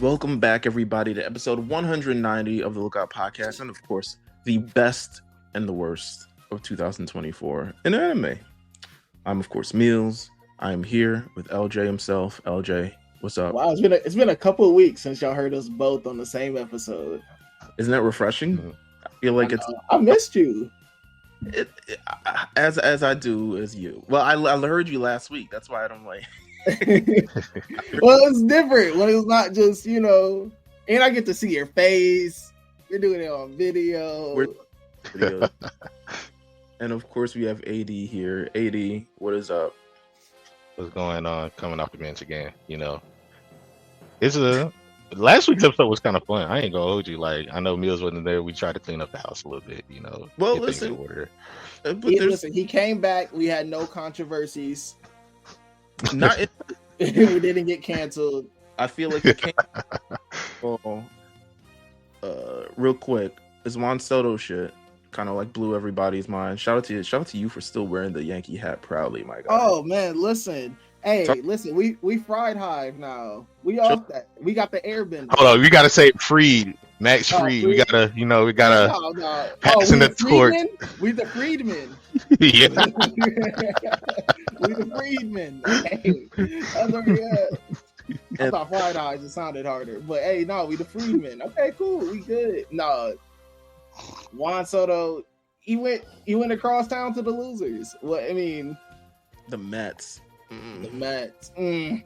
Welcome back, everybody, to episode 190 of the Lookout Podcast, and of course, the best and the worst of 2024 in anime. I'm, of course, Meelz. I'm here with LJ himself. LJ, what's up? Wow, it's been a couple of weeks since y'all heard us both on the same episode. Isn't that refreshing? I feel like I missed you. As I do as you. Well, I heard you last week. That's why I'm like. Well, it's different when it's not just, and I get to see your face. You're doing it on video. And of course, we have AD here. AD, what is up? What's going on? Coming off the bench again. Last week's episode was kind of fun. I ain't gonna hold you. Like, I know Meelz wasn't there. We tried to clean up the house a little bit. Well, get things in listen. order. Listen, he came back. We had no controversies. Not We didn't get canceled. I feel like you can't. Real quick, this Juan Soto shit kind of like blew everybody's mind. Shout out to you for still wearing the Yankee hat proudly, my guy. Oh man, listen. Hey, listen, we fried Hive now. We off that. We got the airbender. Hold on, we gotta say Freed, Max Freed. Freed. We gotta No. passing the torch. We the freedmen. Yeah. We the freedmen. Hey, I thought fried eyes it sounded harder, but hey, no, we the freedmen. Okay, cool, we good. No, Juan Soto, he went across town to the losers. What I mean, The Mets. the Mets. I'm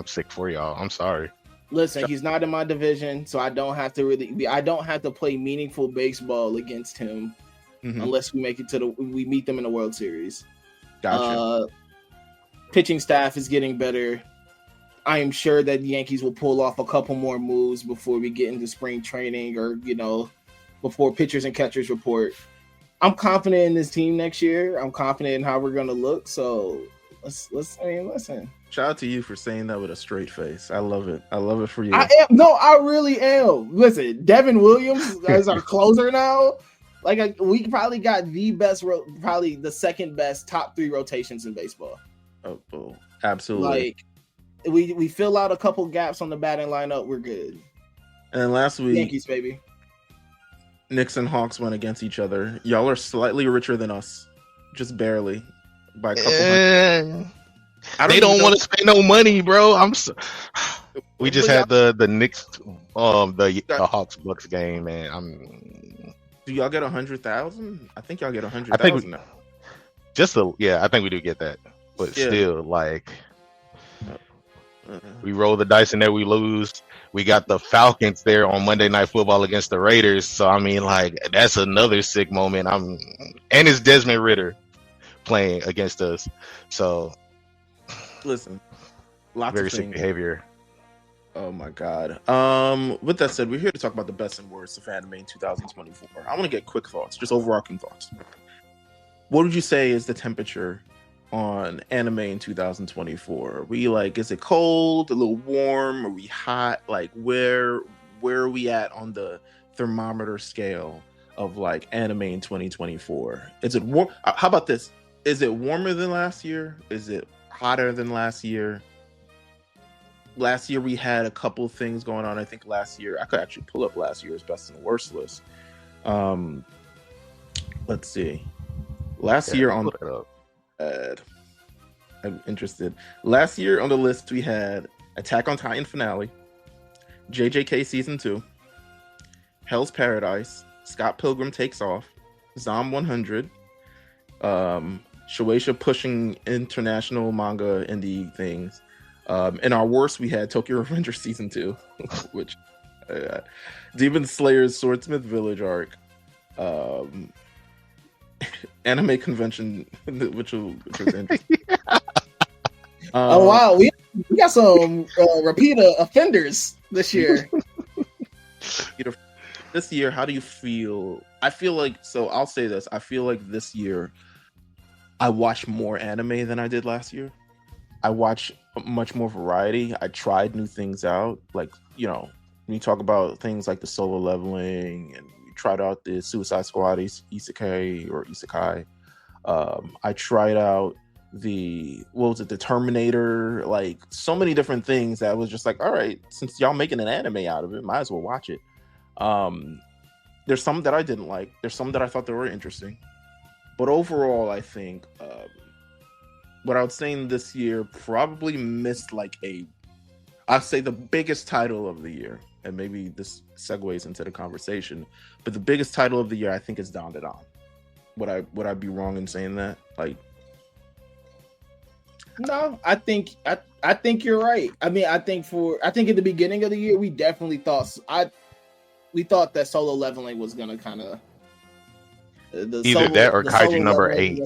sick for y'all. I'm sorry. Listen, he's not in my division, so I don't have to play meaningful baseball against him unless we make it we meet them in the World Series. Gotcha. Pitching staff is getting better. I am sure that the Yankees will pull off a couple more moves before we get into spring training or, before pitchers and catchers report. I'm confident in this team next year. I'm confident in how we're going to look. So listen. Shout out to you for saying that with a straight face. I love it. I love it for you. I really am. Listen, Devin Williams is our closer now. We probably got the best, probably the second best top 3 rotations in baseball. Oh, absolutely. We fill out a couple gaps on the batting lineup. We're good. And last week, Yankees, baby. Knicks and Hawks went against each other. Y'all are slightly richer than us, just barely by a couple hundred. They don't want to spend no money, bro. We just had the Knicks, the Hawks Bucks game, man. Do y'all get 100,000? I think y'all get 100,000 now. I think we do get that, but still, we roll the dice and there we lose. We got the Falcons there on Monday Night Football against the Raiders, so I mean, that's another sick moment. And it's Desmond Ritter playing against us, so listen, lots very of sick things. behavior. Oh my god. With that said, we're here to talk about the best and worst of anime in 2024. I want to get quick thoughts, just overarching thoughts. What would you say is the temperature on anime in 2024? Are we is it cold, a little warm, are we hot? Where are we at on the thermometer scale of anime in 2024? Is it warm? How about this? Is it warmer than last year? Is it hotter than last year? Last year we had a couple things going on. I think last year I could actually pull up last year's best and worst list. Let's see. Last year on I'm interested. Last year on the list we had Attack on Titan finale, JJK season 2, Hell's Paradise, Scott Pilgrim Takes Off, Zom 100, Shueisha pushing international manga indie things. In our worst, we had Tokyo Revenger season 2, which Demon Slayer's Swordsmith Village arc, anime convention, which was interesting. Oh wow, we got some repeat offenders this year. This year, how do you feel? I feel I'll say this. I feel like this year I watched more anime than I did last year. I watched much more variety. I tried new things out. When you talk about things like the solo leveling, and we tried out the Suicide Squad isekai. I tried out what was it, the Terminator, like so many different things that was just like, all right, since y'all making an anime out of it, might as well watch it. Um, there's some that I didn't like. There's some that I thought they were interesting, but overall, I think what I would say in this year probably missed like I'd say the biggest title of the year, and maybe this segues into the conversation, but the biggest title of the year I think is Dandadan. Would I be wrong in saying that? Like, No, I think you're right. I mean, I think at the beginning of the year we definitely thought we thought that solo leveling was gonna kind of Either that or Kaiju number 8.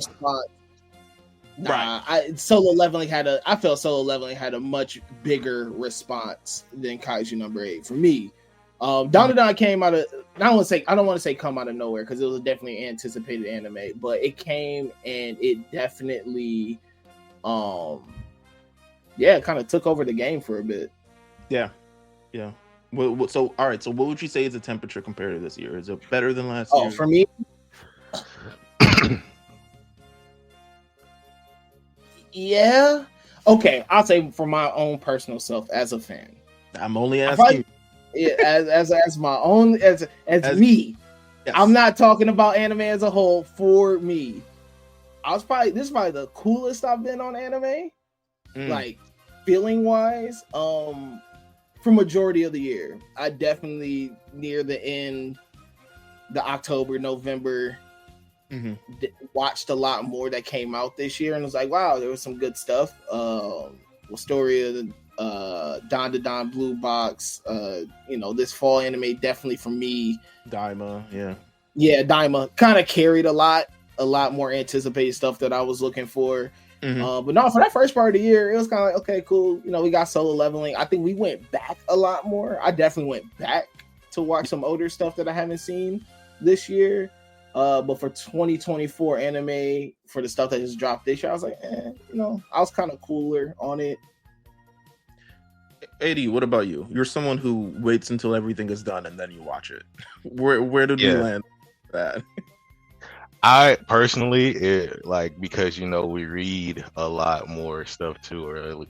Nah, solo leveling I felt solo leveling had a much bigger response than Kaiju number 8 for me. Dandadan came out of, I don't want to say come out of nowhere because it was a definitely anticipated anime, but it came and it definitely kind of took over the game for a bit. Yeah. Well, so all right, so what would you say is the temperature compared to this year? Is it better than last year? Oh, for me, yeah. Okay, I'll say for my own personal self as a fan. I'm only asking. As my own as me. Yes. I'm not talking about anime as a whole. For me, this is probably the coolest I've been on anime, like feeling wise. For majority of the year, I definitely near the end, the October, November. Watched a lot more that came out this year and was like, wow, there was some good stuff. Story of Dandadan Blue Box, this fall anime definitely for me. Daima, Daima kind of carried a lot more anticipated stuff that I was looking for. But no, for that first part of the year, it was kind of like, okay, cool. We got solo leveling. I think we went back a lot more. I definitely went back to watch some older stuff that I haven't seen this year. But for 2024 anime, for the stuff that just dropped this year, I was like, I was kind of cooler on it. AD, what about you? You're someone who waits until everything is done and then you watch it. Where did we land with that? I personally, because we read a lot more stuff too, or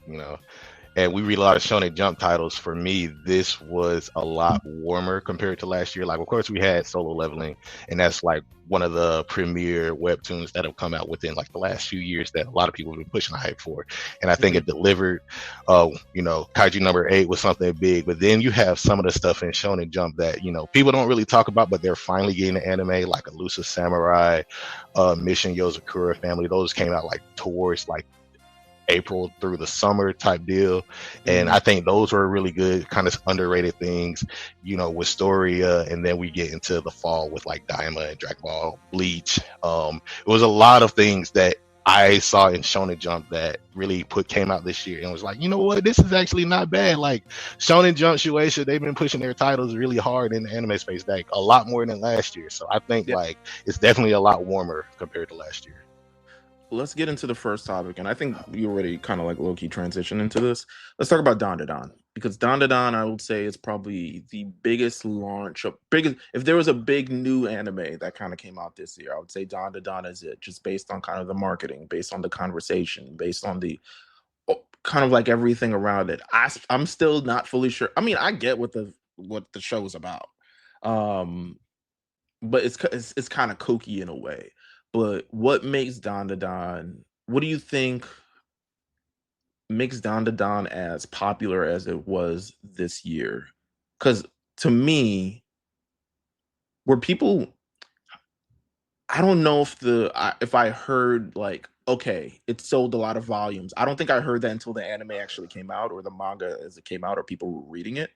and we read a lot of Shonen Jump titles. For me, this was a lot warmer compared to last year. Like, of course, we had Solo Leveling, and that's like one of the premier webtoons that have come out within like the last few years that a lot of people have been pushing the hype for. And I think it delivered. Kaiju number 8 was something big, but then you have some of the stuff in Shonen Jump that people don't really talk about, but they're finally getting an anime, like Elusive Samurai, Mission Yozakura Family. Those came out like towards like April through the summer type deal, and I think those were really good, kind of underrated things, with Storia, and then we get into the fall with like Daima and Dragon Ball, Bleach. It was a lot of things that I saw in Shonen Jump that really came out this year and was like, you know what, this is actually not bad. Like Shonen Jump, Shueisha, they've been pushing their titles really hard in the anime space, like a lot more than last year. So I think like it's definitely a lot warmer compared to last year. Let's get into the first topic, and I think you already kind of like low-key transition into this. Let's talk about Dandadan, because Dandadan, I would say, is probably the biggest launch if there was a big new anime that kind of came out this year, I would say Dandadan is it, just based on kind of the marketing, based on the conversation, based on the kind of like everything around it. I'm still not fully sure. I mean, I get what the show is about, but it's kind of kooky in a way. But what makes Dandadan? What do you think makes Dandadan as popular as it was this year? Because to me, were people? I don't know if I heard like, okay, it sold a lot of volumes. I don't think I heard that until the anime actually came out, or the manga as it came out, or people were reading it.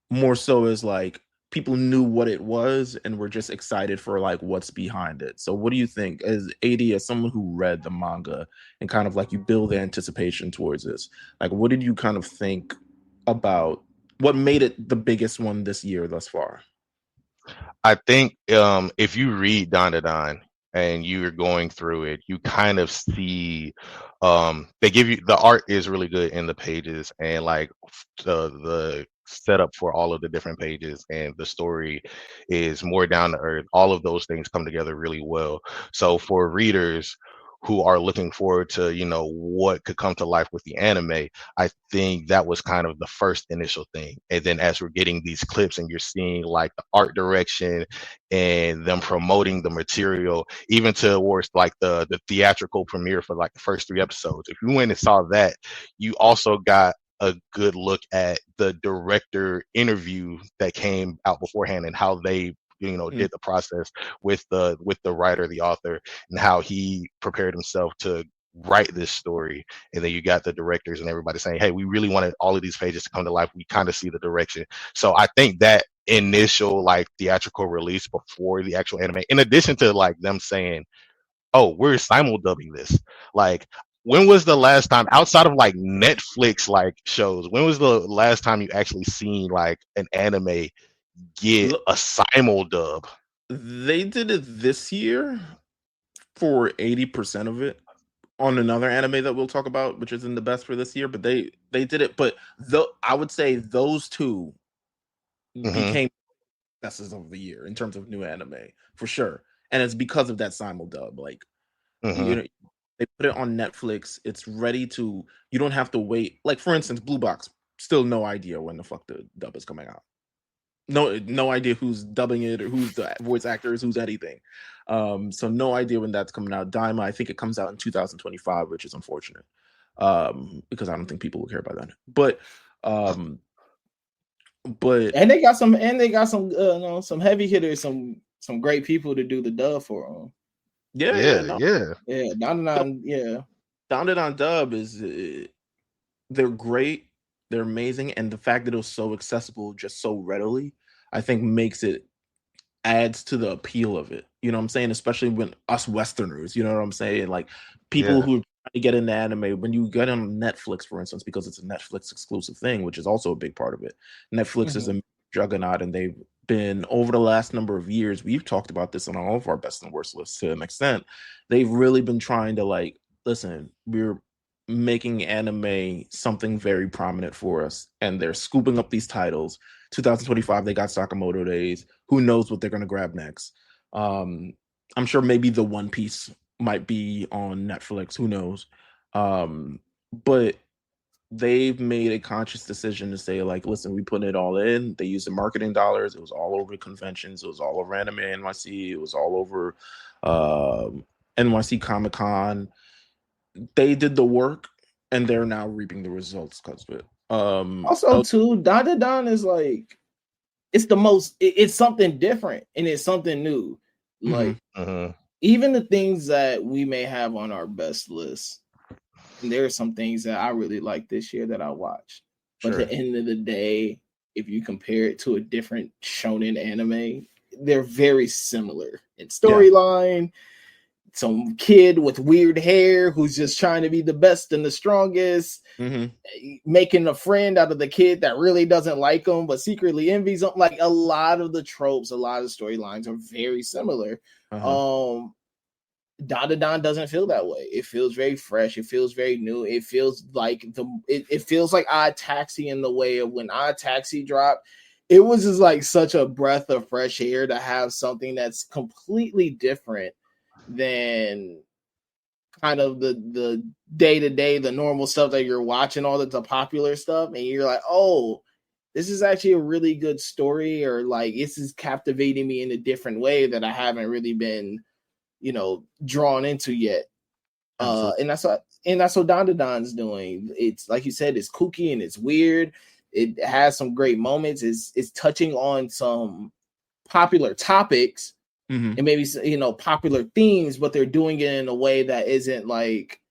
More so as like, people knew what it was and were just excited for like what's behind it. So what do you think, as someone who read the manga and kind of like you build the anticipation towards this, like what did you kind of think about what made it the biggest one this year thus far? I think if you read Dandadan and you're going through it, you kind of see they give you, the art is really good in the pages, and like the setup for all of the different pages, and the story is more down to earth. All of those things come together really well. So for readers who are looking forward to, what could come to life with the anime, I think that was kind of the first initial thing. And then as we're getting these clips and you're seeing like the art direction and them promoting the material, even towards like the theatrical premiere for like the first 3 episodes. If you went and saw that, you also got a good look at the director interview that came out beforehand and how they did the process with the writer, the author, and how he prepared himself to write this story. And then you got the directors and everybody saying, hey, we really wanted all of these pages to come to life. We kind of see the direction. So I think that initial like theatrical release before the actual anime, in addition to like them saying, oh, we're simuldubbing this, like, when was the last time outside of like Netflix like shows, when was the last time you actually seen like an anime get a simuldub? They did it this year for 80% of it on another anime that we'll talk about, which isn't the best for this year, but they did it. But I would say those two became successes of the year in terms of new anime for sure, and it's because of that simuldub. Like, they put it on Netflix. It's ready to. You don't have to wait. Like, for instance, Blue Box. Still no idea when the fuck the dub is coming out. No idea who's dubbing it or who's the voice actors, who's anything. So no idea when that's coming out. Daima, I think it comes out in 2025, which is unfortunate. Because I don't think people will care about that. But they got some some heavy hitters, some great people to do the dub for them. Yeah. Dandadan, Dandadan dub is they're great. They're amazing, and the fact that it was so accessible just so readily, I think adds to the appeal of it. You know what I'm saying? Especially when us Westerners, you know what I'm saying? Like, people who are trying to get into anime, when you get on Netflix, for instance, because it's a Netflix exclusive thing, which is also a big part of it. Netflix is a juggernaut, and they've been, over the last number of years, we've talked about this on all of our best and worst lists to an extent. They've really been trying to, like, listen, we're making anime something very prominent for us, and they're scooping up these titles. 2025, they got Sakamoto Days. Who knows what they're going to grab next? I'm sure maybe the One Piece might be on Netflix. Who knows? But they've made a conscious decision to say, like, listen, we put it all in. They used the marketing dollars. It was all over conventions. It was all over Anime NYC. It was all over NYC Comic Con. They did the work, and they're now reaping the results because of it. Also, too, Dandadan is like, it's something different and it's something new. Like, even the things that we may have on our best list, and there are some things that I really like this year that I watched. But at the end of the day, if you compare it to a different shonen anime, they're very similar in storyline. Some kid with weird hair who's just trying to be the best and the strongest, making a friend out of the kid that really doesn't like him but secretly envies him. Like, a lot of the tropes, a lot of storylines are very similar. Dandadan doesn't feel that way. It feels very fresh. It feels very new. It feels like it feels like Odd Taxi in the way of when Odd Taxi dropped. It was just like such a breath of fresh air to have something that's completely different than kind of the day-to-day, the normal stuff that you're watching, all the popular stuff, and you're like, oh, this is actually a really good story, or like, this is captivating me in a different way that I haven't really been, drawn into yet. And that's what Dandadan's doing. It's like you said, it's kooky and it's weird. It has some great moments. It's touching on some popular topics and maybe, popular themes, but they're doing it in a way that isn't like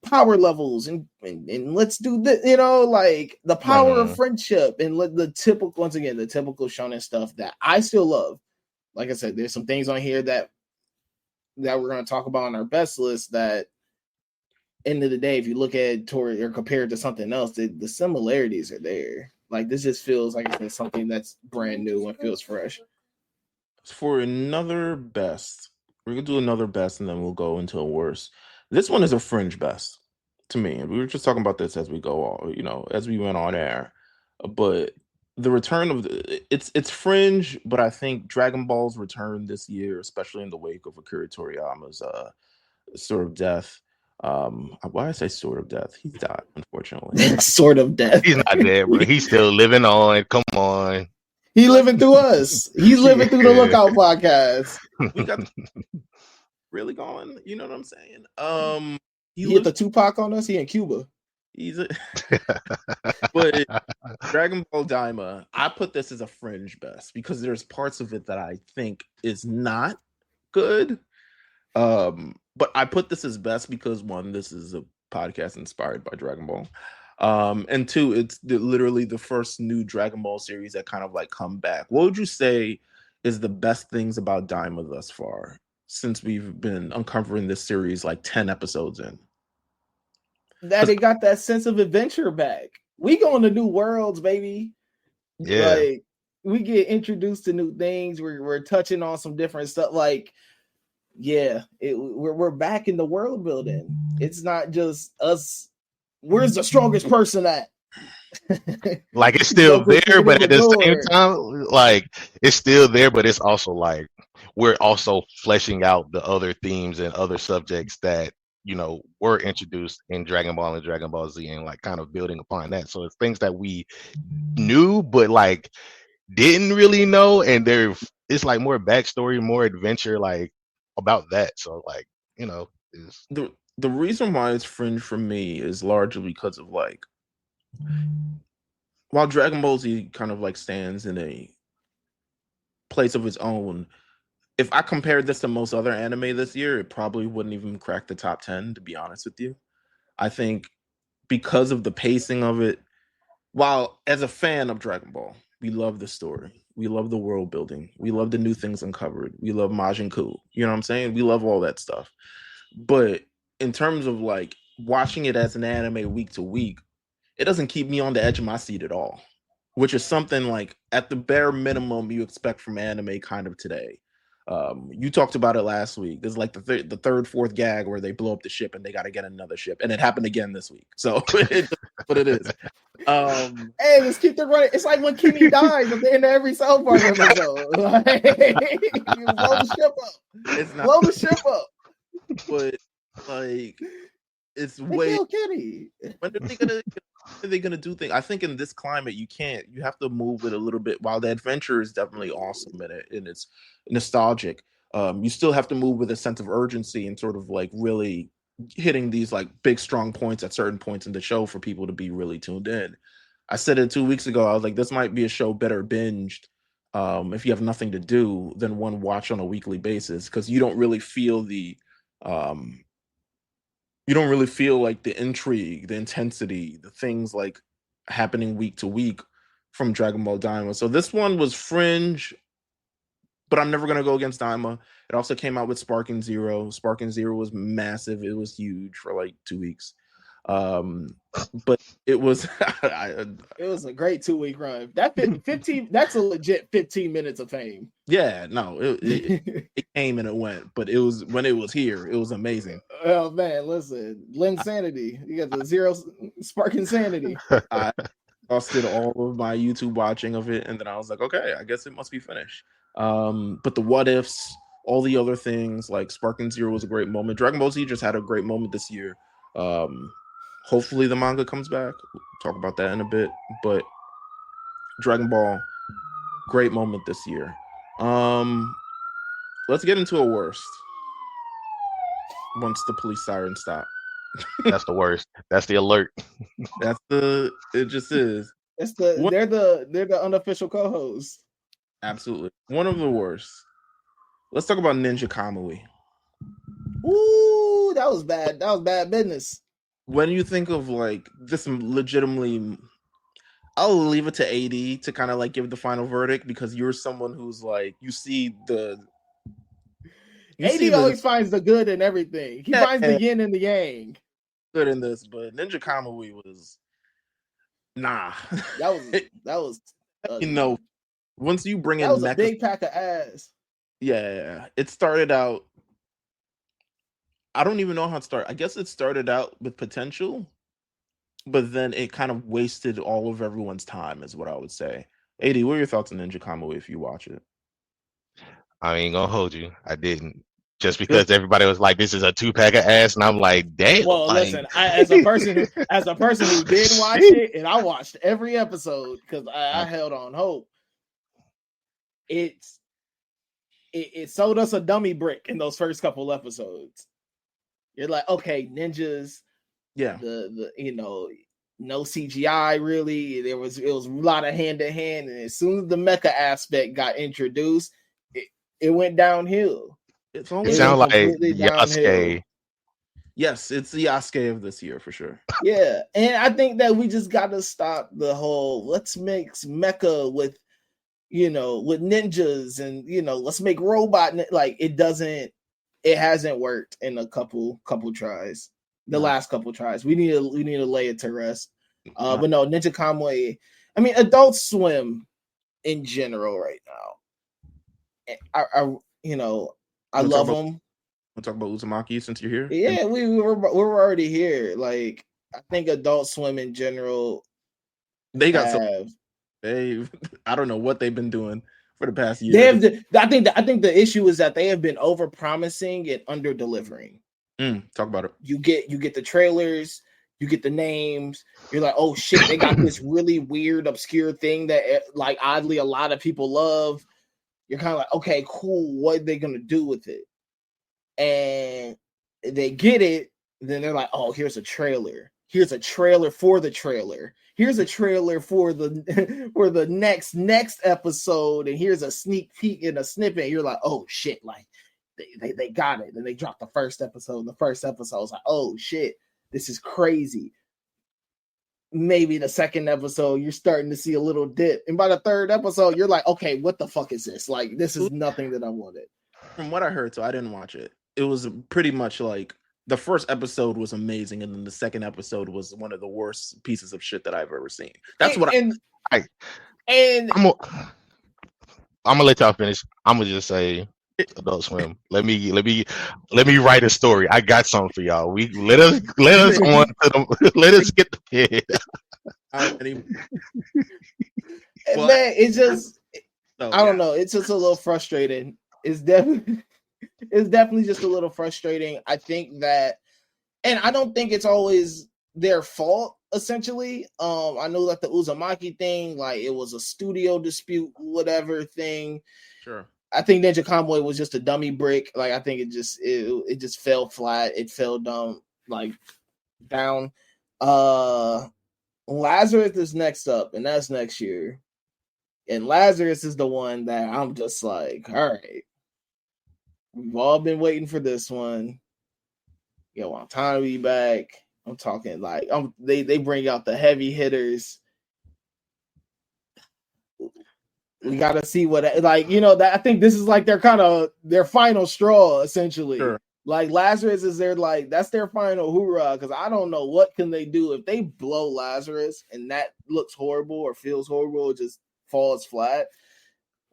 power levels and let's do this, like the power of friendship and the typical shonen stuff that I still love. Like I said, there's some things on here that we're going to talk about on our best list that, end of the day, if you look at it or compare it to something else, the similarities are there. Like, this just feels like it's something that's brand new and feels fresh. For another best, we're gonna do another best, and then we'll go into a worst. This one is a fringe best to me, and we were just talking about this as we go on, as we went on air. But the return of it's fringe, but I think Dragon Ball's return this year, especially in the wake of Akira Toriyama's Sword of Death. Why I say Sword of Death? He died, unfortunately. Sword of Death. He's not dead, bro. He's still living on. Come on. He living through us. He's living through the Lookout podcast. We got really going. You know what I'm saying? He hit the Tupac on us. He in Cuba. But Dragon Ball Daima, I put this as a fringe best because there's parts of it that I think is not good. But I put this as best because one, this is a podcast inspired by Dragon Ball. And two, it's literally the first new Dragon Ball series that kind of like come back. What would you say is the best things about Daima thus far since we've been uncovering this series like 10 episodes in? That it got that sense of adventure back. We go into new worlds, baby. Yeah. Like, we get introduced to new things. We're touching on some different stuff. Like, yeah, we're back in the world building. It's not just us. Where's the strongest person at? Like, it's still there, but at the same time, like, it's still there, but it's also like we're also fleshing out the other themes and other subjects that, you know, were introduced in Dragon Ball and Dragon Ball Z, and like kind of building upon that. So it's things that we knew but like didn't really know, and it's like more backstory, more adventure, like about that. So like, you know, the reason why it's fringe for me is largely because of like, while Dragon Ball Z kind of like stands in a place of its own, if I compared this to most other anime this year, it probably wouldn't even crack the top 10, to be honest with you. I think because of the pacing of it, while as a fan of Dragon Ball, we love the story, we love the world building, we love the new things uncovered, we love Majin Buu, you know what I'm saying? We love all that stuff. But in terms of like watching it as an anime week to week, it doesn't keep me on the edge of my seat at all, which is something like at the bare minimum you expect from anime kind of today. You talked about it last week. There's like the third, fourth gag where they blow up the ship and they got to get another ship, and it happened again this week. So it's what it is. Hey, let's keep the running. It's like when Kenny dies at the end of every South Park episode. Like, you blow the ship up. It's not blow the ship up. But like, it's they way. Kill Kenny. When are they gonna do things? I think in this climate, you have to move it a little bit. While the adventure is definitely awesome and it's nostalgic, you still have to move with a sense of urgency and sort of like really hitting these like big strong points at certain points in the show for people to be really tuned in. I said it 2 weeks ago. I was like, this might be a show better binged if you have nothing to do than one watch on a weekly basis, because you don't really feel like the intrigue, the intensity, the things like happening week to week from Dragon Ball Daima. So this one was fringe, but I'm never going to go against Daima. It also came out with Sparking Zero. Sparking Zero was massive. It was huge for like 2 weeks. But it was it was a great 2-week run. That 15 that's a legit 15 minutes of fame. Yeah, no, it came and it went, but it was when it was here, it was amazing. Oh man, listen, Linsanity. You got the Zero Spark Insanity. I exhausted all of my YouTube watching of it, and then I was like, okay, I guess it must be finished. But the what ifs, all the other things, like Sparking Zero was a great moment. Dragon Ball Z just had a great moment this year. Hopefully the manga comes back. We'll talk about that in a bit. But Dragon Ball, great moment this year. Let's get into a worst. Once the police sirens stop. That's the worst. That's the alert. It just is. They're the unofficial co-hosts. Absolutely. One of the worst. Let's talk about Ninja Kamui. Ooh, that was bad. That was bad business. When you think of like this, legitimately, I'll leave it to AD to kind of like give the final verdict, because you're someone who's like, you see the. AD always finds the good in everything. He finds the yin and the yang. Good in this, but Ninja Kamui was nah. That was you know, once you bring in that was a big pack of ass. Yeah, it started out. I don't even know how it started. I guess it started out with potential, but then it kind of wasted all of everyone's time, is what I would say. AD, what are your thoughts on Ninja Kamui if you watch it? I ain't gonna hold you. I didn't just because everybody was like, "This is a 2-pack of ass," and I'm like, "Damn!" Well, like, listen, as a person who did watch it, and I watched every episode because I held on hope. It sold us a dummy brick in those first couple episodes. You're like, okay, ninjas, the no CGI really. It was a lot of hand to hand, and as soon as the mecha aspect got introduced, it went downhill. It sounds like Yasuke. Yes, it's the Yasuke of this year for sure. Yeah, and I think that we just got to stop the whole let's mix mecha with with ninjas and let's make robot like it hasn't worked in a couple tries. The last couple tries. We need to lay it to rest. But no, Ninja Kamui. I mean, Adult Swim in general right now. I love them. We'll talk about Uzumaki since you're here. Yeah, we're already here. Like, I think Adult Swim in general. They got I don't know what they've been doing for the past year. I think the issue is that they have been over promising and under delivering. Talk about it. You get the trailers, you get the names. You're like, oh shit, they got this really weird, obscure thing that like oddly a lot of people love. You're kind of like, okay, cool. What are they gonna do with it? And they get it. Then they're like, oh, here's a trailer. Here's a trailer for the trailer. Here's a trailer for the next episode, and here's a sneak peek and a snippet. And you're like, oh shit, like they got it. Then they dropped the first episode. And the first episode was like, oh shit, this is crazy. Maybe the second episode, you're starting to see a little dip. And by the third episode, you're like, okay, what the fuck is this? Like, this is nothing that I wanted. From what I heard, so I didn't watch it. It was pretty much like the first episode was amazing, and then the second episode was one of the worst pieces of shit that I've ever seen. That's I'm gonna let y'all finish. I'm gonna just say Adult Swim. Let me write a story. I got something for y'all. Let us let us get the kid. Man, it's just I don't know. It's just a little frustrating. It's definitely just a little frustrating. I think that, and I don't think it's always their fault. Essentially, I know that the Uzumaki thing, like it was a studio dispute, whatever thing. Sure. I think Ninja Kamui was just a dummy brick. Like I think it just fell flat. It fell down. Lazarus is next up, and that's next year. And Lazarus is the one that I'm just like, all right. We've all been waiting for this one. I'm time to be back. I'm talking like they bring out the heavy hitters. We gotta see what that I think this is like their final straw, essentially. Sure. Like Lazarus is that's their final hoorah, because I don't know what can they do if they blow Lazarus and that looks horrible or feels horrible, it just falls flat.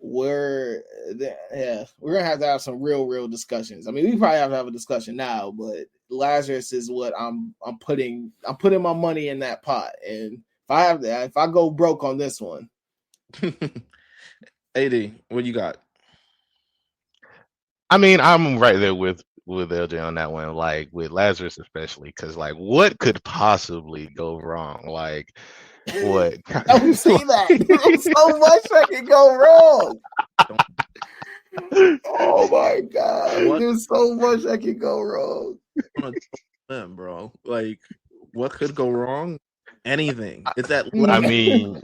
We're gonna have to have some real discussions. I mean, we probably have to have a discussion now, but Lazarus is what I'm putting my money in that pot, and if I go broke on this one. AD, what you got? I mean, I'm right there with LJ on that one, like with Lazarus especially, because like what could possibly go wrong? Like what? Don't see that. There's so much that can go wrong. Oh my god! There's so much that can go wrong. Them, bro. Like, what could go wrong? Anything. It's that. I mean,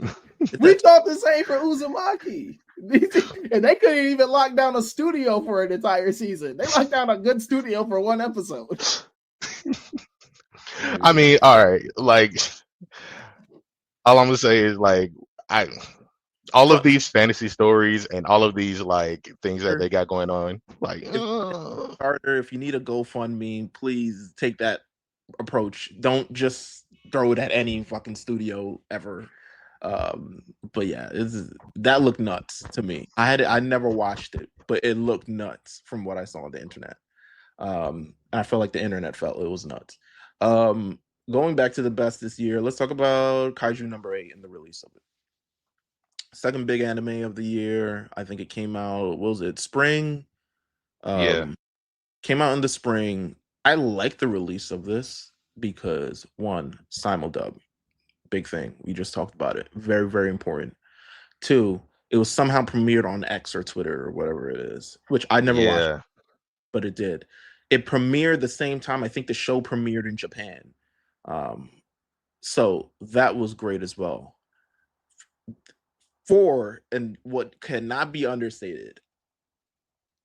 we thought the same for Uzumaki, and they couldn't even lock down a studio for an entire season. They locked down a good studio for one episode. I mean, all right, like. All I'm gonna say is like all of these fantasy stories and all of these like things that they got going on. Like, Carter, if you need a GoFundMe, please take that approach. Don't just throw it at any fucking studio ever. But yeah, that looked nuts to me. I never watched it, but it looked nuts from what I saw on the internet. And I felt like the internet felt it was nuts. Going back to the best this year, let's talk about Kaiju number 8 and the release of it. Second big anime of the year. I think it came out, what was it, spring? Yeah. Came out in the spring. I like the release of this because one, simuldub, big thing. We just talked about it. Very, very important. Two, it was somehow premiered on X or Twitter or whatever it is, which I never watched, Yeah. but it did. It premiered the same time I think the show premiered in Japan. Um, so that was great as well. Four, and what cannot be understated,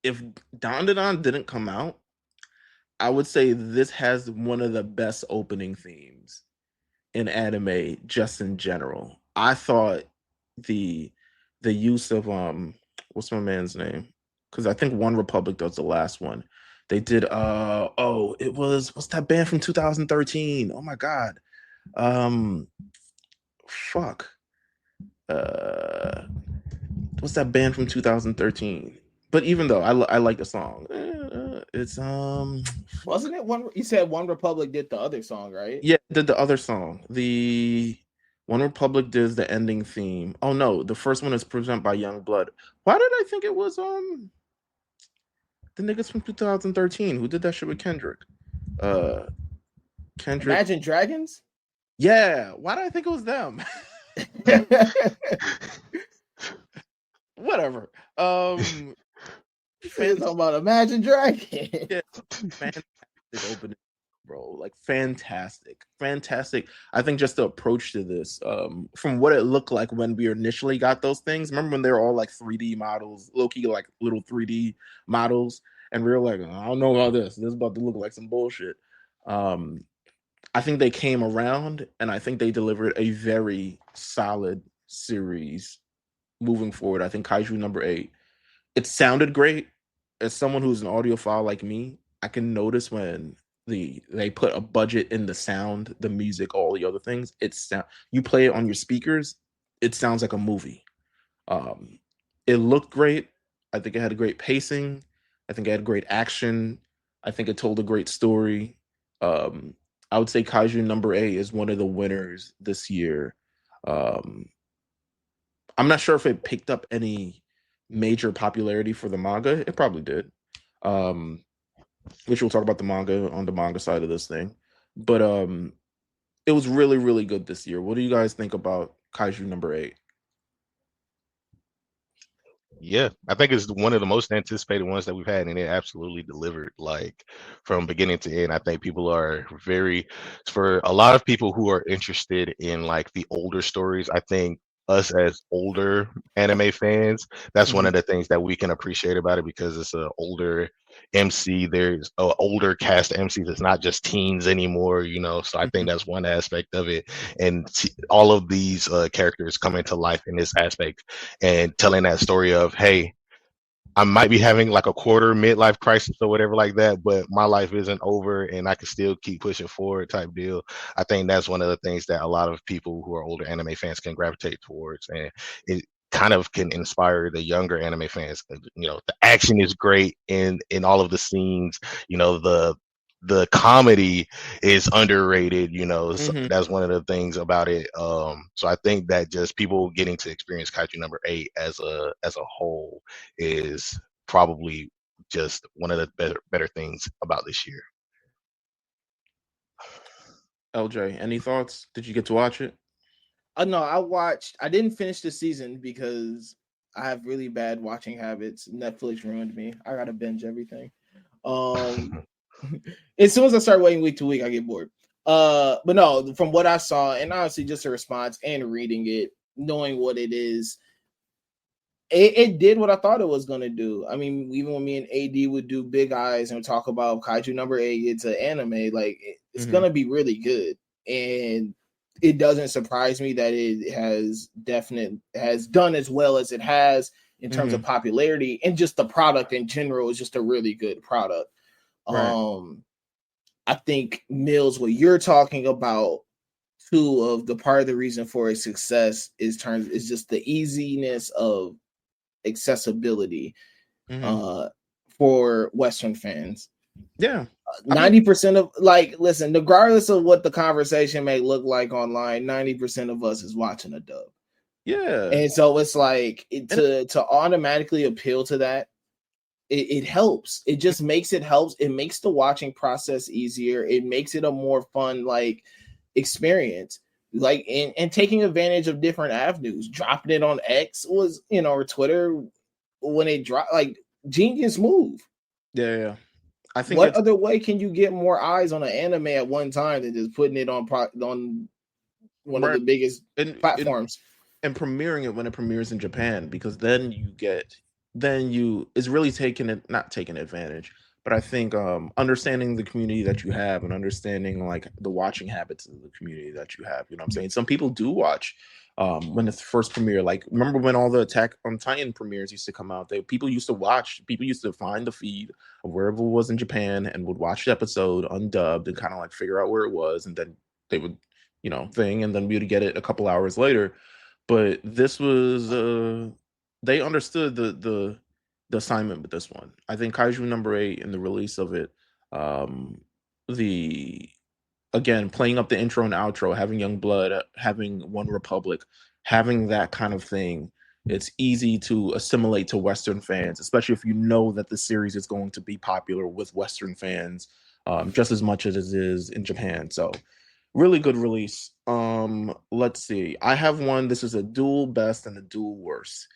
if Dandadan didn't come out, I would say this has one of the best opening themes in anime just in general. I thought the the use of what's my man's name? Because I think One Republic does the last one. They did it was what's that band from 2013? Oh my god. Um fuck. Uh what's that band from 2013? But even though I like the song, it's Wasn't it one? You said One Republic did the other song, right? yeah, did the other song. The One Republic does the ending theme. Oh no, the first one is presented by Young Blood. Why did I think it was the niggas from 2013 who did that shit with Kendrick? Uh Kendrick. Imagine Dragons. Yeah, why did I think it was them? Whatever. Talking about Imagine Dragons. Yeah, fantastic opening, bro. Like fantastic. I think just the approach to this, from what it looked like when we initially got those things. Remember when they were all like 3D models, low-key like little 3D models, and we were like, I don't know about this. This is about to look like some bullshit. I think they came around, and I think they delivered a very solid series moving forward. I think Kaiju number 8. It sounded great. As someone who's an audiophile like me, I can notice when they put a budget in the sound, the music, all the other things. You play it on your speakers, it sounds like a movie. Um, it looked great. I think it had a great pacing. I think it had great action. I think it told a great story. Um, I would say Kaiju number 8 is one of the winners this year. Um, I'm not sure if it picked up any major popularity for the manga. It probably did. Which we'll talk about the manga on the manga side of this thing. But it was really, really good this year. What do you guys think about Kaiju number 8? Yeah, I think it's one of the most anticipated ones that we've had, and it absolutely delivered, like from beginning to end. I think people are for a lot of people who are interested in like the older stories. I think us as older anime fans, that's one of the things that we can appreciate about it because it's an older MC. There's an older cast of MCs. It's not just teens anymore, So I think that's one aspect of it, and all of these characters coming to life in this aspect and telling that story of, hey, I might be having like a quarter midlife crisis or whatever like that, but my life isn't over and I can still keep pushing forward type deal. I think that's one of the things that a lot of people who are older anime fans can gravitate towards, and it kind of can inspire the younger anime fans. The action is great in all of the scenes. The comedy is underrated, so that's one of the things about it. So I think that just people getting to experience Kaiju number 8 as a whole is probably just one of the better things about this year. LJ, any thoughts? Did you get to watch it? No, I didn't finish the season because I have really bad watching habits. Netflix ruined me. I gotta binge everything. As soon as I start waiting week to week, I get bored. But no, from what I saw, and honestly, just a response and reading it, knowing what it is, it did what I thought it was gonna do. I mean, even when me and AD would do Big Eyes and talk about Kaiju number 8, it's an anime, like it's gonna be really good. And it doesn't surprise me that it has done as well as it has in terms of popularity, and just the product in general is just a really good product. Right. I think Meelz, what you're talking about, too, of the part of the reason for its success is just the easiness of accessibility for Western fans. Yeah. 90% of listen, regardless of what the conversation may look like online, 90% of us is watching a dub. Yeah. And so it's like to automatically appeal to that it helps. It just makes it helps. It makes the watching process easier. It makes it a more fun like experience. Like and taking advantage of different avenues. Dropping it on X was, or Twitter when it dropped, like genius move. Yeah. I think what other way can you get more eyes on an anime at one time than just putting it on one of the biggest platforms and premiering it when it premieres in Japan, because then it's really not taking advantage, but I think understanding the community that you have and understanding like the watching habits of the community that you have. You know what I'm saying? Some people do watch when it's first premiere. Like, remember when all the Attack on Titan premieres used to come out? People used to find the feed of wherever it was in Japan and would watch the episode undubbed and kind of like figure out where it was, and then they would, and then we would get it a couple hours later. But this was they understood the assignment with this one. I think Kaiju number 8 and the release of it, the again playing up the intro and outro, having Young Blood, having One Republic, having that kind of thing. It's easy to assimilate to Western fans, especially if you know that the series is going to be popular with Western fans just as much as it is in Japan. So really good release. Let's see. I have one. This is a dual best and a dual worst.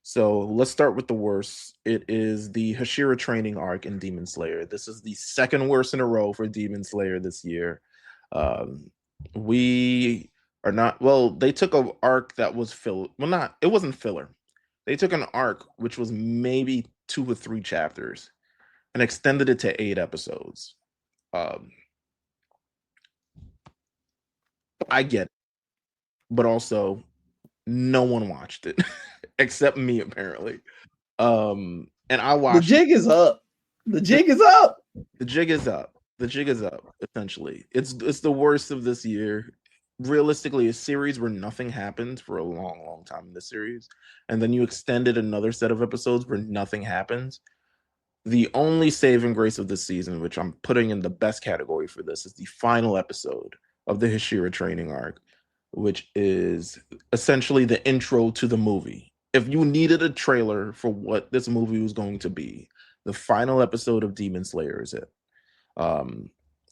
So let's start with the worst. It is the Hashira training arc in Demon Slayer. This is the second worst in a row for Demon Slayer this year. We are not, well, they took an arc that was it wasn't filler. They took an arc which was maybe 2 or 3 chapters and extended it to 8 episodes. I get it, but also no one watched it except me, apparently. And I watched. The jig is up. The jig is up. The jig is up. The jig is up. Essentially, it's the worst of this year. Realistically, a series where nothing happens for a long, long time in the series, and then you extended another set of episodes where nothing happens. The only saving grace of this season, which I'm putting in the best category for this, is the final episode of the Hashira training arc, which is essentially the intro to the movie. If you needed a trailer for what this movie was going to be, the final episode of Demon Slayer is it.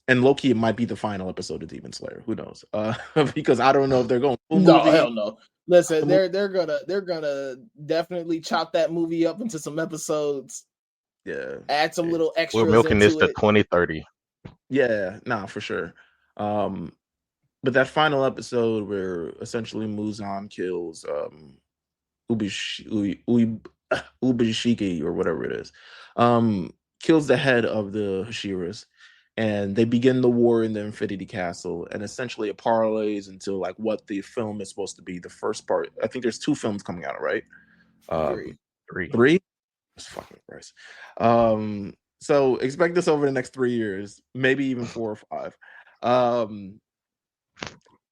And low-key, it might be the final episode of Demon Slayer. Who knows? Because I don't know if they're going full no, movie. Hell no. Listen, they're gonna definitely chop that movie up into some episodes. Yeah. Add some little extras. We're milking this to 2030. Yeah, for sure. But that final episode where essentially Muzan kills Ubishiki or whatever it is, kills the head of the Hashiras, and they begin the war in the Infinity Castle, and essentially it parlays into like what the film is supposed to be. The first part, I think there's 2 films coming out, right? 3. That's fucking Christ. So expect this over the next 3 years, maybe even 4 or 5.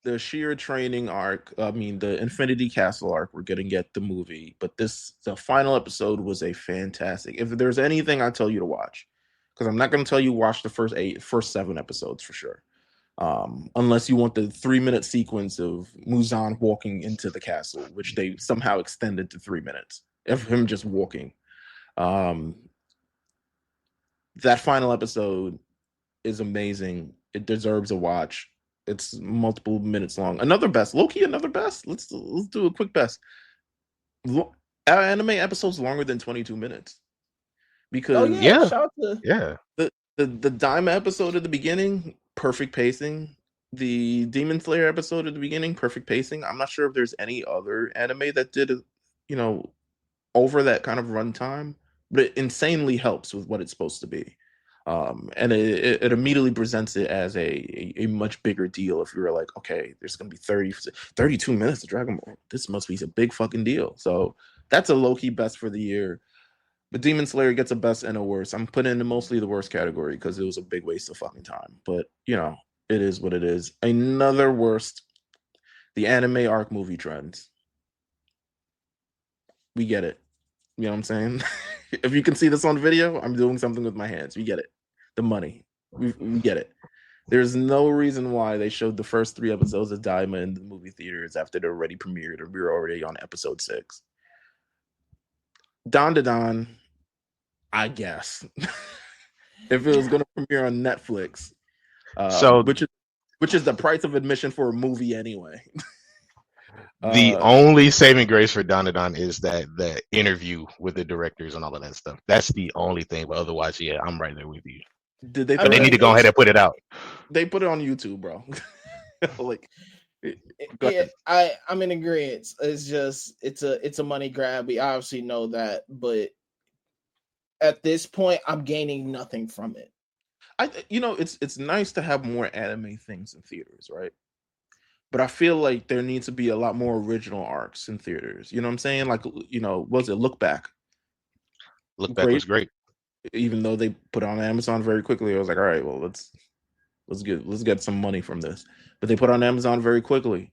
The Sheer training arc, the Infinity Castle arc, we're gonna get the movie, but the final episode was a fantastic. If there's anything I tell you to watch, because I'm not gonna tell you watch the first 7 episodes for sure, unless you want the 3-minute sequence of Muzan walking into the castle, which they somehow extended to 3 minutes of him just walking. That final episode is amazing. It deserves a watch. It's multiple minutes long. Another best. Low-key, another best. Let's do a quick best. Our anime episodes longer than 22 minutes. Because the Daima episode at the beginning, perfect pacing. The Demon Slayer episode at the beginning, perfect pacing. I'm not sure if there's any other anime that did over that kind of runtime, but it insanely helps with what it's supposed to be. And it immediately presents it as a much bigger deal. If you're like, okay, there's going to be 32 minutes of Dragon Ball. This must be a big fucking deal. So that's a low-key best for the year. But Demon Slayer gets a best and a worst. I'm putting in mostly the worst category because it was a big waste of fucking time. But, it is what it is. Another worst, the anime arc movie trends. We get it. You know what I'm saying? If you can see this on video, I'm doing something with my hands. We get it. The money. We get it. There's no reason why they showed the first 3 episodes of Daima in the movie theaters after they're already premiered, or we were already on episode 6. Dandadan, I guess if it was going to premiere on Netflix, So which is the price of admission for a movie anyway. the only saving grace for Dandadan is that the interview with the directors and all of that stuff. That's the only thing. But otherwise, yeah, I'm right there with you. Did they? But they need to go ahead and put it out. They put it on YouTube, bro. Like, I'm in agreement. It's just it's a money grab. We obviously know that, but at this point, I'm gaining nothing from it. It's nice to have more anime things in theaters, right? But I feel like there needs to be a lot more original arcs in theaters. You know what I'm saying? Like, was it Look Back? Look Back was great. Even though they put it on Amazon very quickly, I was like, all right, well, let's get some money from this. But they put it on Amazon very quickly.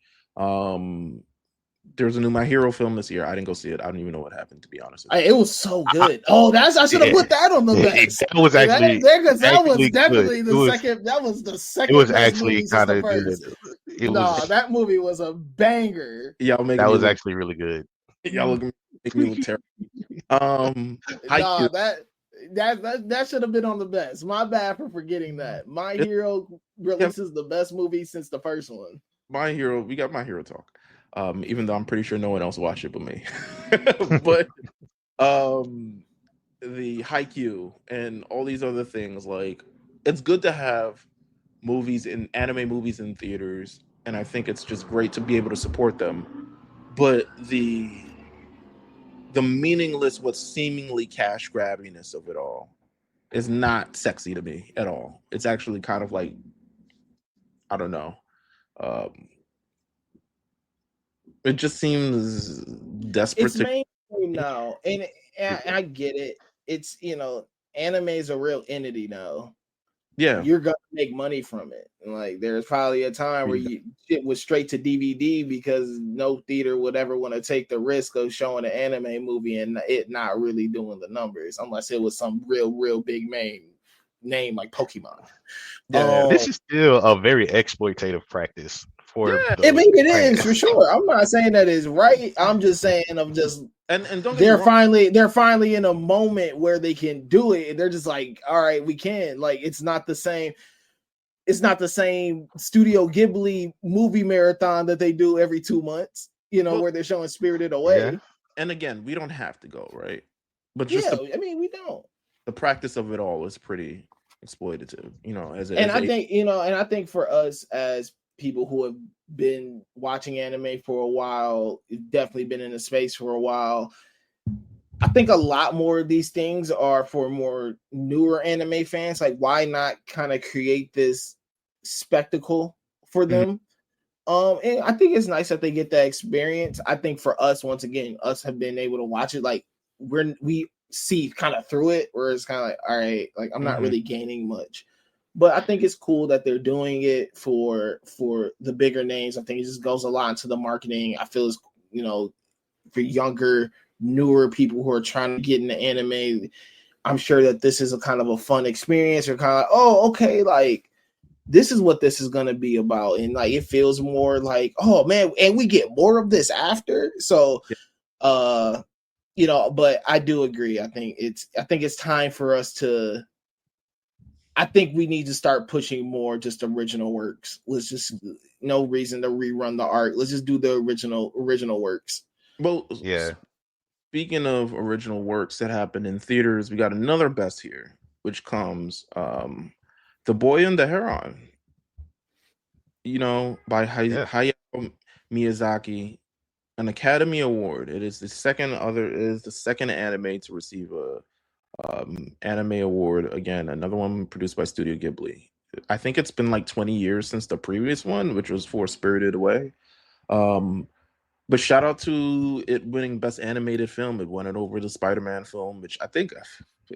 There's a new My Hero film this year. I didn't go see it. I don't even know what happened, to be honest with you. It was so good. I should have put that on the best. That was actually that was definitely the second. That was the second. It was actually kind of good. That movie was a banger. That was actually really good. Y'all make me look terrible. That should have been on the best. My bad for forgetting that. My Hero releases the best movie since the first one. My Hero, we got My Hero talk. Even though I'm pretty sure no one else watched it but me. But the Haikyuu and all these other things, like, it's good to have anime movies in theaters, and I think it's just great to be able to support them. But the meaningless, what seemingly cash grabbiness of it all is not sexy to me at all. It's actually kind of like, I don't know. It just seems desperate. It's mainstream now, and I get it. It's anime is a real entity now. Yeah, you're gonna make money from it. Like, there's probably a time where it was straight to DVD because no theater would ever want to take the risk of showing an anime movie and it not really doing the numbers unless it was some real big name like Pokemon. This is still a very exploitative practice. It is for sure. I'm not saying that is right. I'm just saying and they're finally in a moment where they can do it. They're just like, all right, we can. Like, it's not the same Studio Ghibli movie marathon that they do every 2 months, where they're showing Spirited Away. Yeah. And again, we don't have to go, right? But we don't. The practice of it all is pretty exploitative, I think for us as people who have been watching anime for a while, definitely been in the space for a while, I think a lot more of these things are for more newer anime fans. Like, why not kind of create this spectacle for them? And I think it's nice that they get that experience. I think for us, once again, us have been able to watch it, like, we see kind of through it, where it's kind of like, all right, like, I'm not really gaining much. But I think it's cool that they're doing it for the bigger names. I think it just goes a lot into the marketing. I feel it's, for younger, newer people who are trying to get into anime, I'm sure that this is a kind of a fun experience. Or kind of like, oh, okay, like, this is what this is going to be about. And like, it feels more like, oh man, and we get more of this after. So, but I do agree. I think it's time for us to, I think we need to start pushing more just original works. Let's just, no reason to rerun the art. Let's just do the original works. Well, yeah. Speaking of original works that happen in theaters, we got another best here, which comes The Boy and the Heron. By Hayao Miyazaki, an Academy Award. It is the second anime to receive a anime award. Again, another one produced by Studio Ghibli. I think it's been like 20 years since the previous one, which was for Spirited Away. But shout out to it winning Best Animated Film. It won it over the Spider-Man film, which I think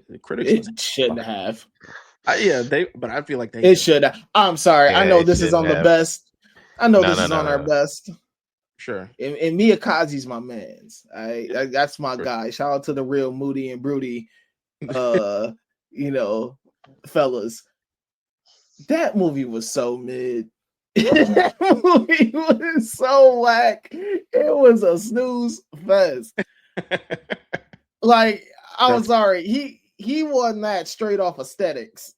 the critics shouldn't have. But I feel like it should have. I'm sorry. I know this is on the best. I know this is on our best. Sure. And Miyakazi's my man's. That's my guy. Shout out to the real Moody and Broody fellas. That movie was so mid. That movie was so whack. It was a snooze fest. Like, I'm sorry. he won that straight off aesthetics.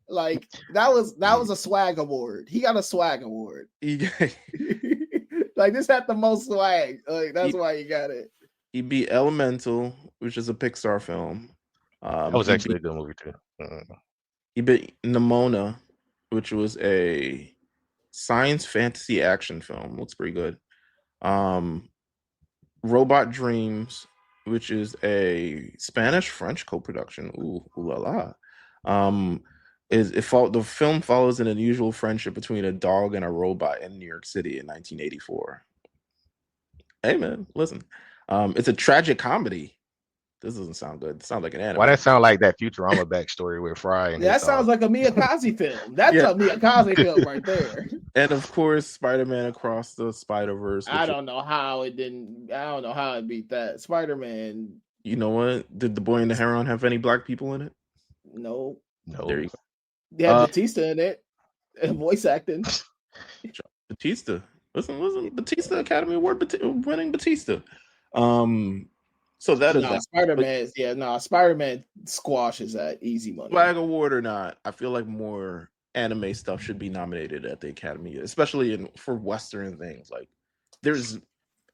Like that was a swag award. He got a swag award. Like this had the most swag. Like that's why he got it. He beat Elemental, which is a Pixar film. That was actually a good movie too. He beat Nimona, which was a science fantasy action film. Looks pretty good. Robot Dreams, which is a Spanish-French co-production. Ooh la la. The film follows an unusual friendship between a dog and a robot in New York City in 1984. Hey man, listen. It's a tragic comedy. This doesn't sound good. It sounds like an anime. Why that sound like that Futurama backstory with Fry? And that sounds like a Miyazaki film. That's a Miyazaki film right there. And of course, Spider-Man Across the Spider-Verse. I don't know how it beat that. Spider-Man. You know what? Did The Boy and the Heron have any black people in it? No. There you go. They had Batista in it. And voice acting. Batista. Listen. Batista, Academy Award winning Batista. So that is that. Spider-Man squashes that easy money. Flag award or not, I feel like more anime stuff should be nominated at the Academy, especially for Western things. Like there's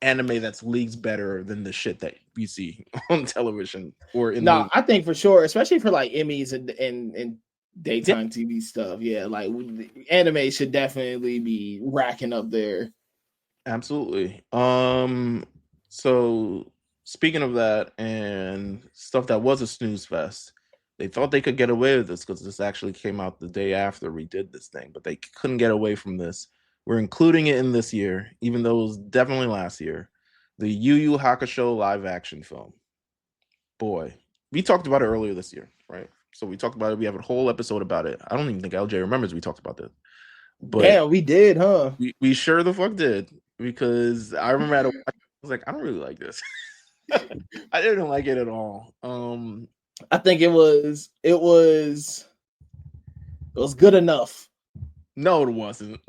anime that's leagues better than the shit that we see on television or in movies. I think for sure, especially for like Emmys and daytime TV stuff. Yeah, like anime should definitely be racking up there. Absolutely. So speaking of that and stuff that was a snooze fest, they thought they could get away with this because this actually came out the day after we did this thing, but they couldn't get away from this. We're including it in this year, even though it was definitely last year. The Yu Yu Hakusho live action film. Boy, we talked about it earlier this year, right? So we talked about it. We have a whole episode about it. I don't even think LJ remembers we talked about this. But yeah, we did, huh? We sure the fuck did, because I remember I was like, I don't really like this. I didn't like it at all. I think it was good enough. No, it wasn't.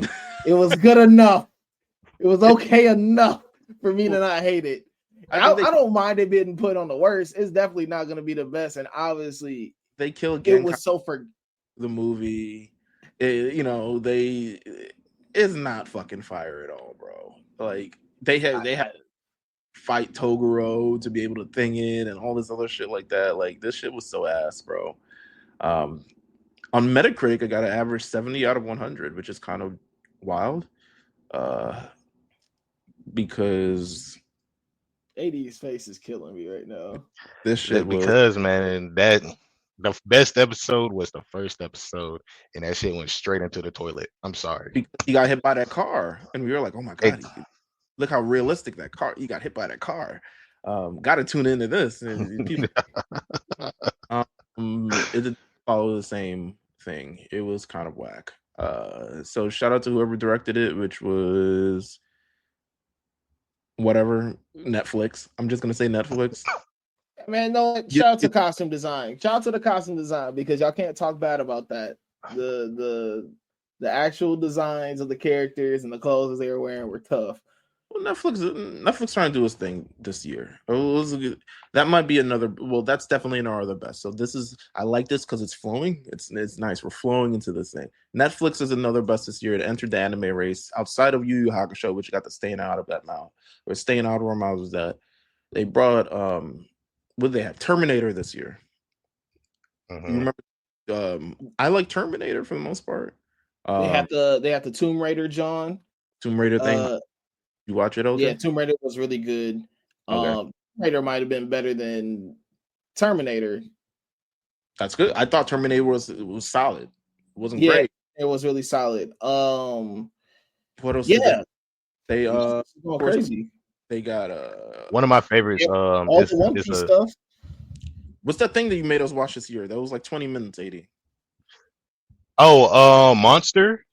It was good enough. It was okay enough for me to not hate it. I don't mind it being put on the worst. It's definitely not going to be the best, and obviously they killed. It was so for the movie. It's not fucking fire at all, bro. Like they had fight Toguro to be able to thing it and all this other shit like that. Like this shit was so ass, bro. On Metacritic, I got an average 70 out of 100, which is kind of wild. Because AD's face is killing me right now. This shit man, that the best episode was the first episode, and that shit went straight into the toilet. I'm sorry. He got hit by that car, and we were like, oh my god, look how realistic that car. He got hit by that car. Got to tune into this. And people, it didn't follow the same thing. It was kind of whack. So shout out to whoever directed it, which was whatever, Netflix. I'm just gonna say Netflix. Man, no, shout out to costume design. Shout out to the costume design, because y'all can't talk bad about that. The actual designs of the characters and the clothes they were wearing were tough. Well, Netflix trying to do his thing this year. That might be another. Well, that's definitely in our other best. So I like this because it's flowing. It's nice. We're flowing into this thing. Netflix is another best this year. It entered the anime race outside of Yu Yu Hakusho, which got the staying out of that mouth. Or staying out of our mouths was that they brought what did they have? Terminator this year. Mm-hmm. You remember? I like Terminator for the most part. They have the Tomb Raider, John. Tomb Raider thing. You watch it, okay? Yeah, Tomb Raider was really good. Okay. Tomb Raider might have been better than Terminator. That's good. I thought Terminator was solid. It wasn't great. It was really solid. What else? Yeah, they going crazy. They got one of my favorites. All the One Piece stuff. What's that thing that you made us watch this year? That was like 20 minutes, 80. Oh, Monster.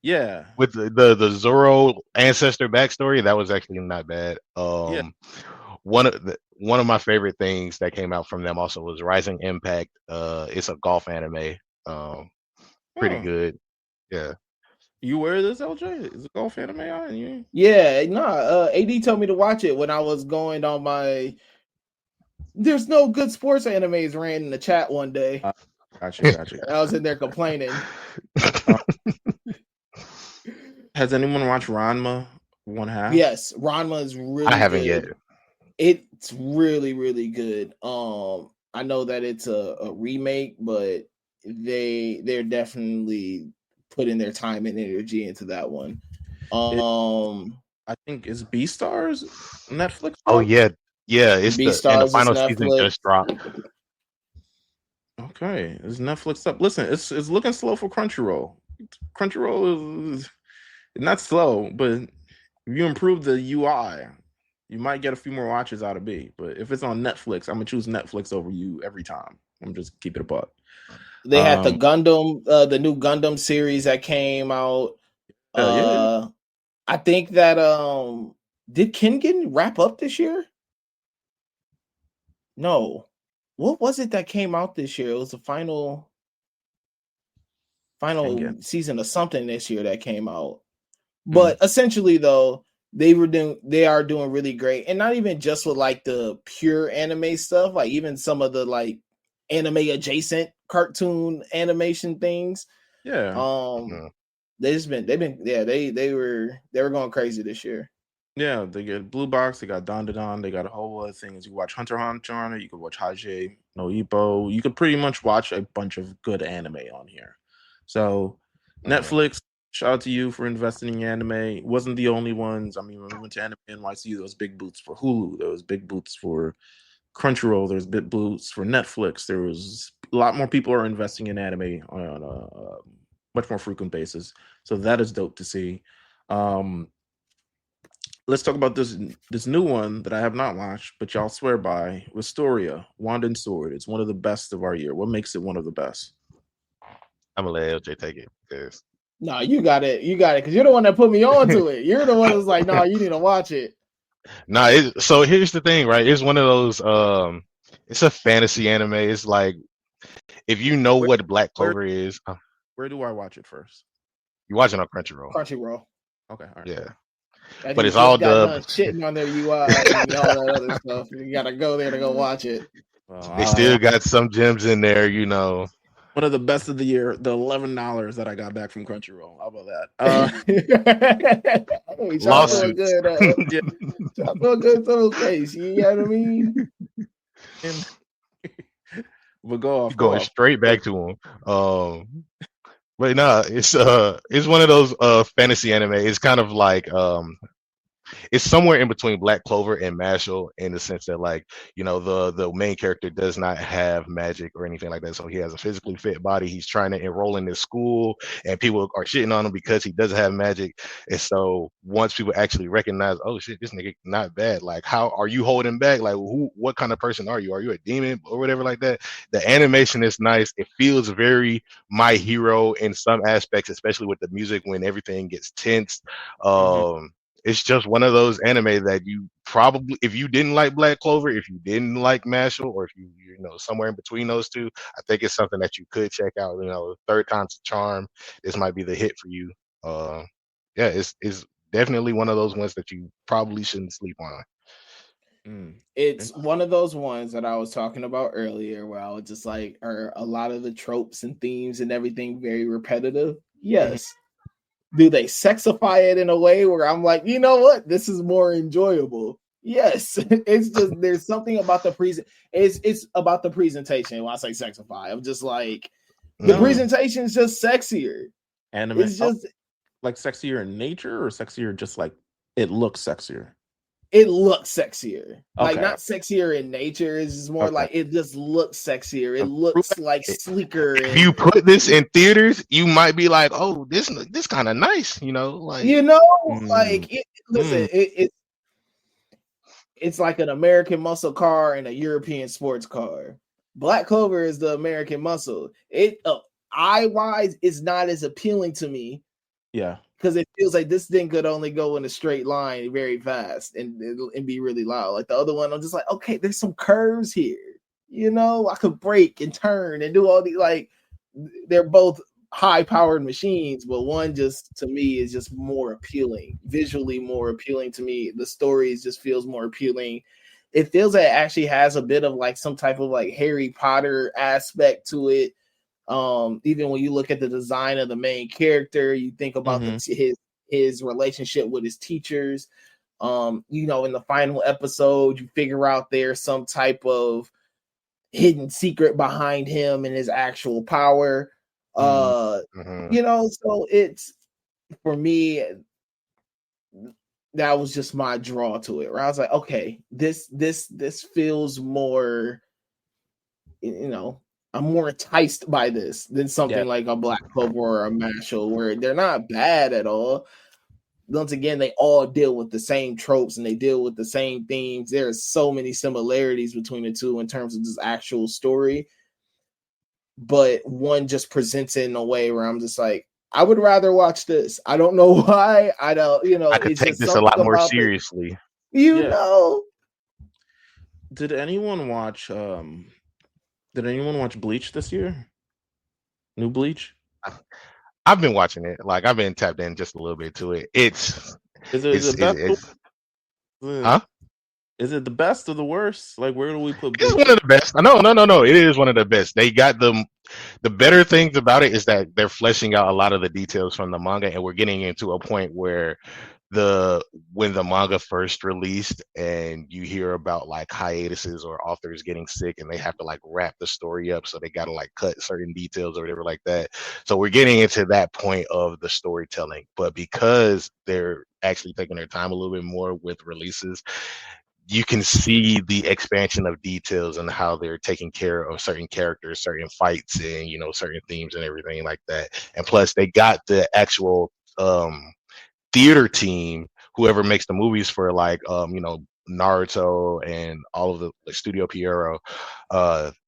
Yeah, with the Zoro ancestor backstory, that was actually not bad. One of my favorite things that came out from them also was Rising Impact. It's a golf anime. Pretty good. Yeah. You wear this, LJ? Is it golf anime on you? Yeah, AD told me to watch it when I was going on my there's no good sports animes ran in the chat one day. Gotcha. I was in there complaining. Has anyone watched Ranma 1/2? Yes, Ranma is really I haven't good. yet. It's really, really good. I know that it's a remake, but they're definitely putting their time and energy into that one. I think it's Beastars Netflix. Oh yeah. It's the Beastars is final season Netflix. just dropped. Okay, it's Netflix up. Listen, it's looking slow for Crunchyroll. Crunchyroll is not slow, but if you improve the UI, you might get a few more watches out of B. But if it's on Netflix, I'm gonna choose Netflix over you every time. I'm just keep it a buck. They had the Gundam, the new Gundam series that came out. Yeah. I think that did Kengan wrap up this year? No. What was it that came out this year? It was the final season of something this year that came out. But essentially, though, they are doing really great, and not even just with like the pure anime stuff, like even some of the like anime adjacent cartoon animation things. Yeah. They were going crazy this year. Yeah, they get Blue Box, they got Dandadan, they got a whole other things. You can watch Hunter x Hunter, you can watch Hajime no Ippo. You could pretty much watch a bunch of good anime on here. So Netflix, shout out to you for investing in anime. It wasn't the only ones. I mean, when we went to Anime NYC, there was big boots for Hulu, there was big boots for Crunchyroll, there's big boots for Netflix. There was a lot more people are investing in anime on a much more frequent basis. So that is dope to see. Let's talk about this new one that I have not watched, but y'all swear by, Wisteria, Wand and Sword. It's one of the best of our year. What makes it one of the best? I'm gonna let LJ take it because no, you got it, because you're the one that put me onto it. You're the one that's like, no, you need to watch it. So here's the thing, right? It's one of those it's a fantasy anime. It's like if you know what Black Clover is. Where do I watch it first? You watch it on Crunchyroll. Okay, all right. Yeah. That but it's all dubbed. Shitting on their UI and all that other stuff. You gotta go there to go watch it. They still got some gems in there, you know. One of the best of the year, the $11 that I got back from Crunchyroll. How about that? Lawsuit. Good case. You know what I mean? We'll go off. Going straight back to him. But no, it's one of those fantasy anime. It's kind of like it's somewhere in between Black Clover and Mashal in the sense that, like, you know, the main character does not have magic or anything like that. So he has a physically fit body. He's trying to enroll in this school, and people are shitting on him because he doesn't have magic. And so once people actually recognize, oh shit, this nigga not bad. Like, how are you holding back? Like, what kind of person are you? Are you a demon or whatever like that? The animation is nice. It feels very My Hero in some aspects, especially with the music when everything gets tense. It's just one of those anime that you probably, if you didn't like Black Clover, if you didn't like Mashal, or if you know, somewhere in between those two, I think it's something that you could check out. You know, third time's a charm. This might be the hit for you. Yeah, it's definitely one of those ones that you probably shouldn't sleep on. It's one of those ones that I was talking about earlier, where I was just like, are a lot of the tropes and themes and everything very repetitive? Yes. Do they sexify it in a way where I'm like, you know what, this is more enjoyable? Yes. It's just there's something about the it's about the presentation. When I say sexify, I'm just like the presentation is just sexier. Anime, it's just like sexier in nature, or sexier just like it looks sexier. It looks sexier. Like not sexier in nature. It's just more like it just looks sexier. It looks like sleeker. If you put this in theaters, you might be like, "Oh, this kind of nice," you know, like like it's like an American muscle car and a European sports car. Black Clover is the American muscle. It eye wise is not as appealing to me. Yeah. Because it feels like this thing could only go in a straight line very fast and be really loud. Like the other one, I'm just like, okay, there's some curves here. You know, I could brake and turn and do all these. Like, they're both high-powered machines, but one just, to me, is just more appealing, visually more appealing to me. The story just feels more appealing. it feels like it actually has a bit of like some type of like Harry Potter aspect to it. Even when you look at the design of the main character, you think about his relationship with his teachers. In the final episode, you figure out there's some type of hidden secret behind him and his actual power. So it's, for me, that was just my draw to it, where I was like, okay, this feels more, I'm more enticed by this than something like a Black Clover or a Mashal, where they're not bad at all. Once again, they all deal with the same tropes and they deal with the same themes. There's so many similarities between the two in terms of this actual story, but one just presents it in a way where I'm just like, I would rather watch this. I don't know why. I don't, I could take this a lot more seriously. Did anyone watch Bleach this year? New Bleach? I've been watching it. Like, I've been tapped in just a little bit to it. Is it the best or the worst? Like, where do we put Bleach? It's one of the best. No. It is one of the best. They got the better things about it is that they're fleshing out a lot of the details from the manga, and we're getting into a point where when the manga first released and you hear about like hiatuses or authors getting sick and they have to like wrap the story up, so they got to like cut certain details or whatever like that. So we're getting into that point of the storytelling, but because they're actually taking their time a little bit more with releases, you can see the expansion of details and how they're taking care of certain characters, certain fights, and certain themes and everything like that. And plus they got the actual theater team, whoever makes the movies for like Naruto and all of the Studio Pierrot,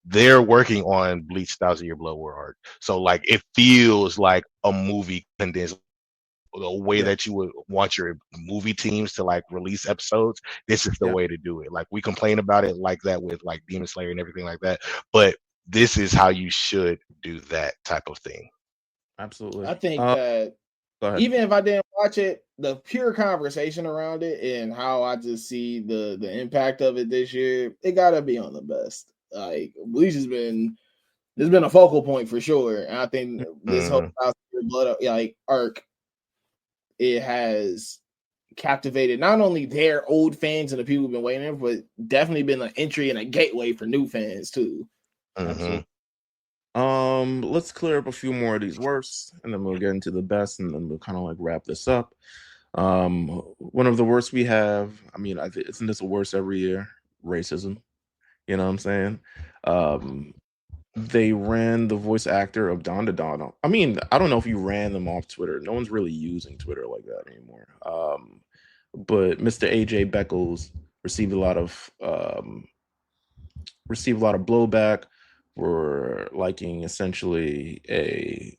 they're working on Bleach 1,000 Year Blood War arc. So like it feels like a movie condensed. The way that you would want your movie teams to like release episodes, this is the way to do it. Like, we complain about it like that with like Demon Slayer and everything like that, but this is how you should do that type of thing. Absolutely. I think that even if I didn't watch it, the pure conversation around it and how I just see the impact of it this year, it gotta be on the best. Like, Bleach has been a focal point for sure. And I think this whole Blood arc, it has captivated not only their old fans and the people who've been waiting, but definitely been an entry and a gateway for new fans too. Absolutely. Let's clear up a few more of these worst, and then we'll get into the best, and then we'll kind of like wrap this up. One of the worst we have, I mean, isn't this a worst every year? Racism. You know what I'm saying? They ran the voice actor of Dandadan. I mean, I don't know if you ran them off Twitter. No one's really using Twitter like that anymore. But Mr. AJ Beckles received a lot of blowback for liking essentially a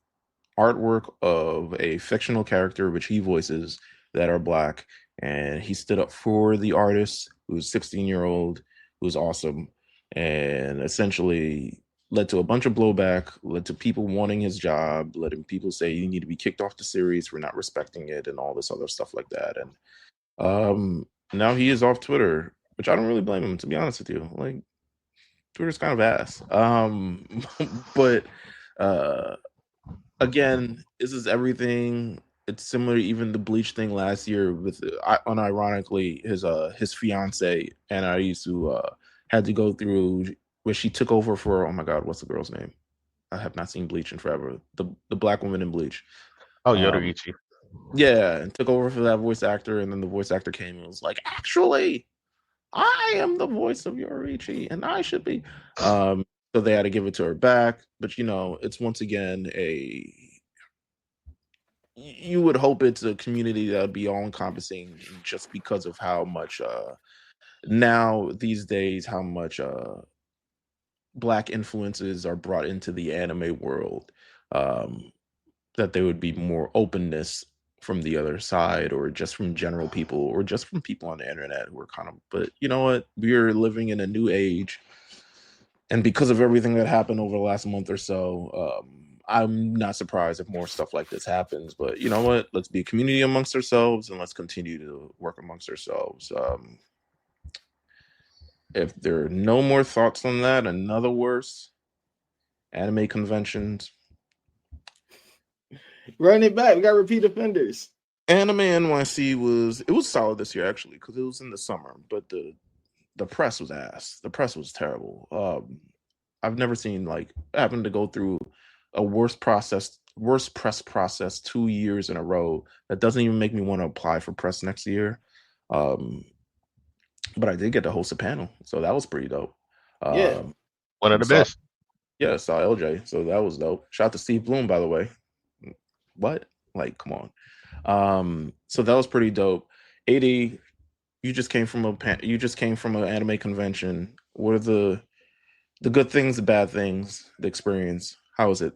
artwork of a fictional character which he voices that are Black, and he stood up for the artist, who's 16-year-old, who's awesome, and essentially led to a bunch of blowback, led to people wanting his job, letting people say you need to be kicked off the series for not respecting it, and all this other stuff like that. And now he is off Twitter, which I don't really blame him, to be honest with you. Like, Twitter's kind of ass. But again, this is everything. It's similar to even the Bleach thing last year with, unironically, his fiance Anna Isu had to go through, where she took over for, oh my God, what's the girl's name? I have not seen Bleach in forever. The Black woman in Bleach. Oh, Yoruichi. Yeah, and took over for that voice actor, and then the voice actor came and was like, actually, I am the voice of Yoruichi, and I should be. So they had to give it to her back. But it's once again you would hope it's a community that would be all encompassing, just because of how much now these days, how much Black influences are brought into the anime world, that there would be more openness from the other side, or just from general people, or just from people on the internet who are kind of, but you know what? We're living in a new age. And because of everything that happened over the last month or so, I'm not surprised if more stuff like this happens. But you know what? Let's be a community amongst ourselves, and let's continue to work amongst ourselves. if there are no more thoughts on that, another worse anime conventions. Run it back. We got repeat offenders. Anime NYC was solid this year actually because it was in the summer, but the press was ass. The press was terrible. I've never seen like having to go through a worse press process 2 years in a row. That doesn't even make me want to apply for press next year. But I did get to host a panel, so that was pretty dope. Yeah. One of the saw- best. Yeah, saw LJ, so that was dope. Shout out to Steve Bloom, by the way. What? Like, come on. So that was pretty dope. 80, you just came from an anime convention. What are the good things, the bad things, the experience? How was it?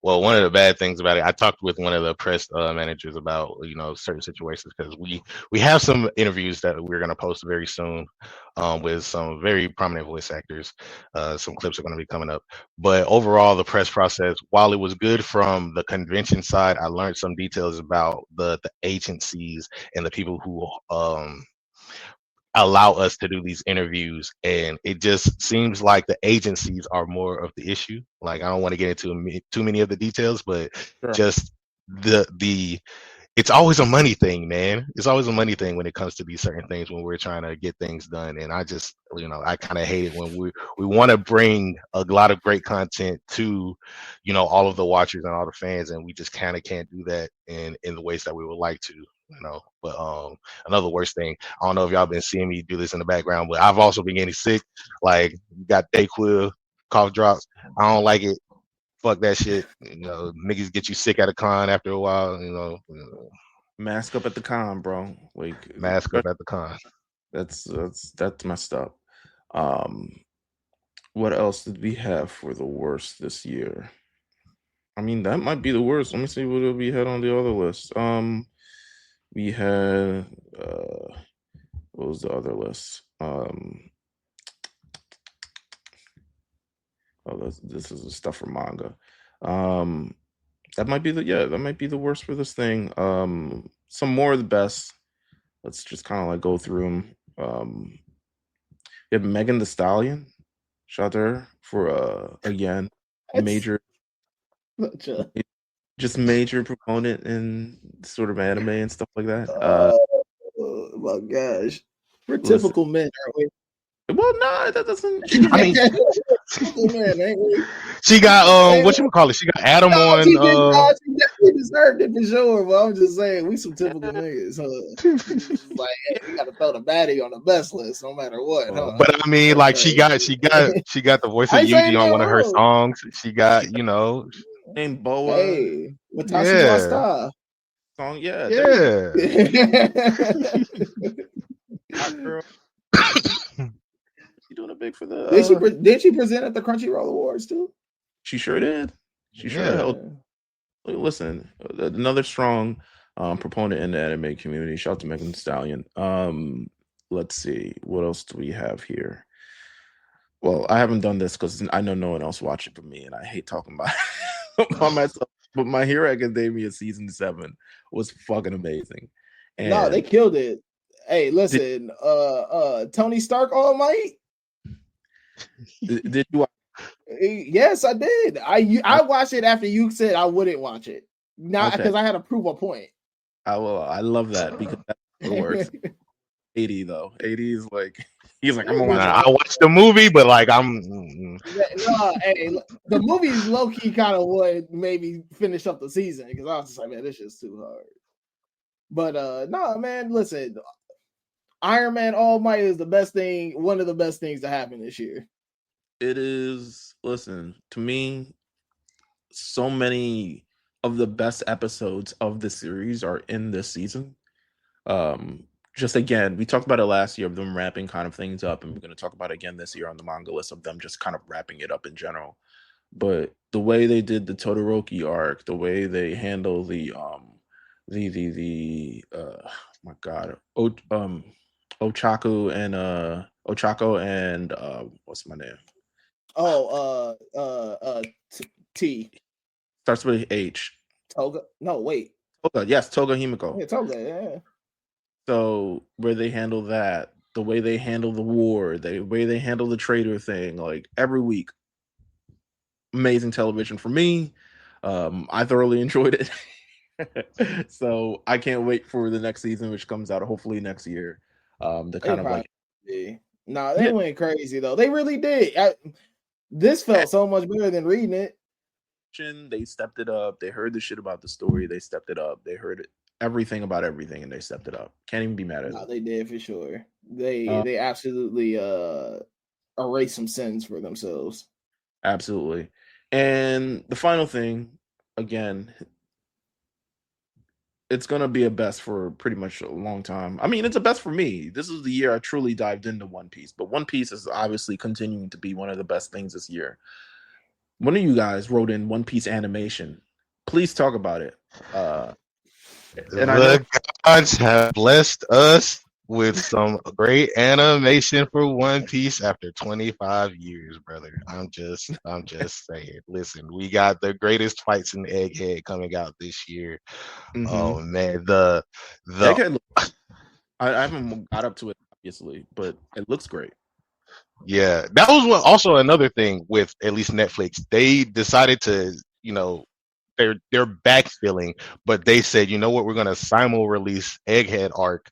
Well, one of the bad things about it, I talked with one of the press managers about certain situations because we have some interviews that we're going to post very soon with some very prominent voice actors. Some clips are going to be coming up, but overall, the press process, while it was good from the convention side, I learned some details about the agencies and the people who allow us to do these interviews, and it just seems like the agencies are more of the issue. Like, I don't want to get into too many of the details, but Sure. just the it's always a money thing, man. It's always a money thing when it comes to these certain things when we're trying to get things done. And I just, I kind of hate it when we want to bring a lot of great content to, all of the watchers and all the fans, and we just kind of can't do that in the ways that we would like to. But another worst thing, I don't know if y'all been seeing me do this in the background, but I've also been getting sick. Like, you got Dayquil, cough drops. I don't like it. Fuck that shit. Niggas get you sick at a con after a while. Mask up at the con, bro. Like, Mask up at the con. That's messed up. What else did we have for the worst this year? I mean, that might be the worst. Let me see what we had on the other list. We had what was the other list? This is the stuff for manga. That might be the worst for this thing. Some more of the best. Let's just kind of like go through them. You have Megan Thee Stallion. Shout out to her for again major proponent in sort of anime and stuff like that. Oh my gosh, we're typical men, aren't we? Well, no, that doesn't. I mean, she got whatchamacallit? She got Adam on. She definitely deserved it for sure. But I'm just saying, we some typical niggas. Like, hey, we gotta throw the baddie on the best list, no matter what. But I mean, like, she got the voice of Yuji on one of her songs. She got named Boa. Hey, Watashi wa song, yeah. Hot girl. She doing it big for the. Did she present at the Crunchyroll Awards too? She sure did. She sure held. Listen, another strong proponent in the anime community. Shout out to Megan Thee Stallion. Let's see, what else do we have here? Well, I haven't done this because I know no one else watched it but me, and I hate talking about it by myself. But My Hero Academia season 7 was fucking amazing. And no, they killed it. Hey, listen, Tony Stark All Might. Did you watch? Yes, I did. I watched it after you said I wouldn't watch it. Not because I had to prove a point. I love that because that works. 80 though. 80 is like he's like, I'm gonna watch I watched the movie, but like hey, the movie is low key kind of what made me finish up the season because I was just like, man, this shit's too hard. But no, man, listen, Iron Man All Might is the best thing, one of the best things to happen this year. It is. Listen, to me, so many of the best episodes of the series are in this season. Just again, we talked about it last year of them wrapping kind of things up, and we're going to talk about it again this year on the manga list of them just kind of wrapping it up in general. But the way they did the Todoroki arc, the way they handle the my god, Ochako and what's my name? T starts with H. Toga? No, wait. Toga, yes, Toga Himiko. Yeah, Toga, yeah. So where they handle that, the way they handle the war, the way they handle the traitor thing, like every week, amazing television for me. I thoroughly enjoyed it. So I can't wait for the next season, which comes out hopefully next year. To They kind of probably like, did. Nah, they yeah, went crazy though. They really did. This felt so much better than reading it. they stepped it up. They heard the shit about the story. They stepped it up. They heard everything about everything, and they stepped it up. Can't even be mad at No, them. they did for sure. They Uh, they absolutely erased some sins for themselves. Absolutely. And the final thing, again, it's gonna be a best for pretty much a long time. I mean, it's a best for me. This is the year I truly dived into One Piece, but One Piece is obviously continuing to be one of the best things this year. One of you guys wrote in One Piece animation. Please talk about it. And I know The gods have blessed us with some great animation for One Piece after 25 years, brother. I'm just saying. Listen, we got the greatest fights in Egghead coming out this year. Oh man, the Egghead, I haven't got up to it obviously, but it looks great. yeah, that was also another thing with at least Netflix. They decided to, they're backfilling, but they said, you know what, we're gonna simul release Egghead arc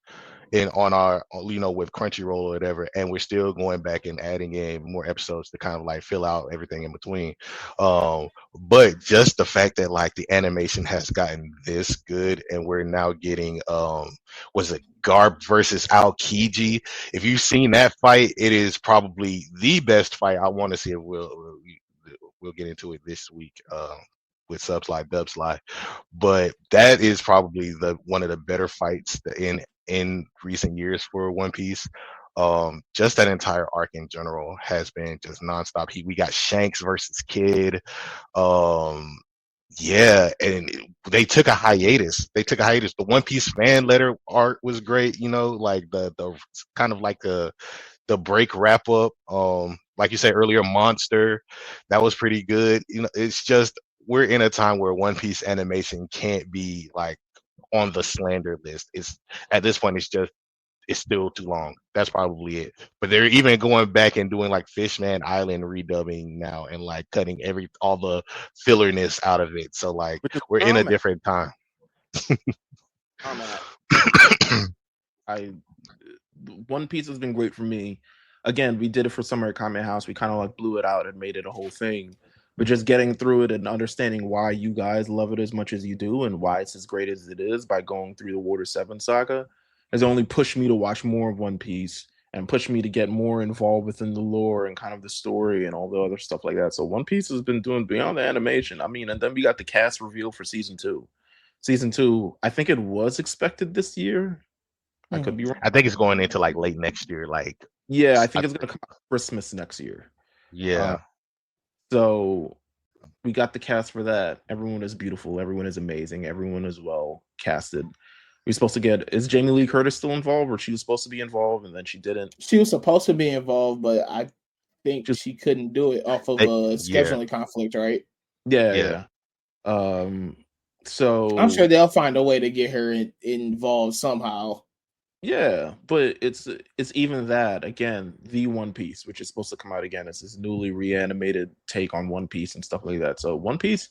in on our, with Crunchyroll or whatever, and we're still going back and adding in more episodes to kind of like fill out everything in between. But just the fact that like the animation has gotten this good, and we're now getting was it Garp versus Aokiji? If you've seen that fight, it is probably the best fight. I want to see if we'll get into it this week. With Subslide Dubslide, but that is probably the one of the better fights in recent years for One Piece. Just that entire arc in general has been just nonstop. We got Shanks versus Kid. Um, yeah, and they took a hiatus. The One Piece fan letter art was great. Like the kind of like the break wrap up. Like you said earlier, Monster, that was pretty good. It's just we're in a time where One Piece animation can't be like on the slander list. It's at this point, it's still too long. That's probably it. But they're even going back and doing like Fishman Island redubbing now and like cutting all the fillerness out of it. So like Which is we're in a common. different time. I One Piece has been great for me. Again, we did it for Summer at Comment House. We kind of like blew it out and made it a whole thing. But just getting through it and understanding why you guys love it as much as you do and why it's as great as it is by going through the Water 7 saga has only pushed me to watch more of One Piece and pushed me to get more involved within the lore and kind of the story and all the other stuff like that. So One Piece has been doing beyond the animation. I mean, and then we got the cast reveal for season 2. Season 2, I think it was expected this year. I could be wrong. I think it's going into like late next year. Like, Yeah, I think it's gonna come out Christmas next year. yeah. So we got the cast for that. Everyone is beautiful. Everyone is amazing. Everyone is well casted. We're supposed to get. Is Jamie Lee Curtis still involved, or she was supposed to be involved and then she didn't? She was supposed to be involved, but I think Just she couldn't do it off of a scheduling conflict, right? yeah. So I'm sure they'll find a way to get her involved somehow. yeah, but it's even that again. The One Piece, which is supposed to come out again, it's this newly reanimated take on One Piece and stuff like that. So One Piece,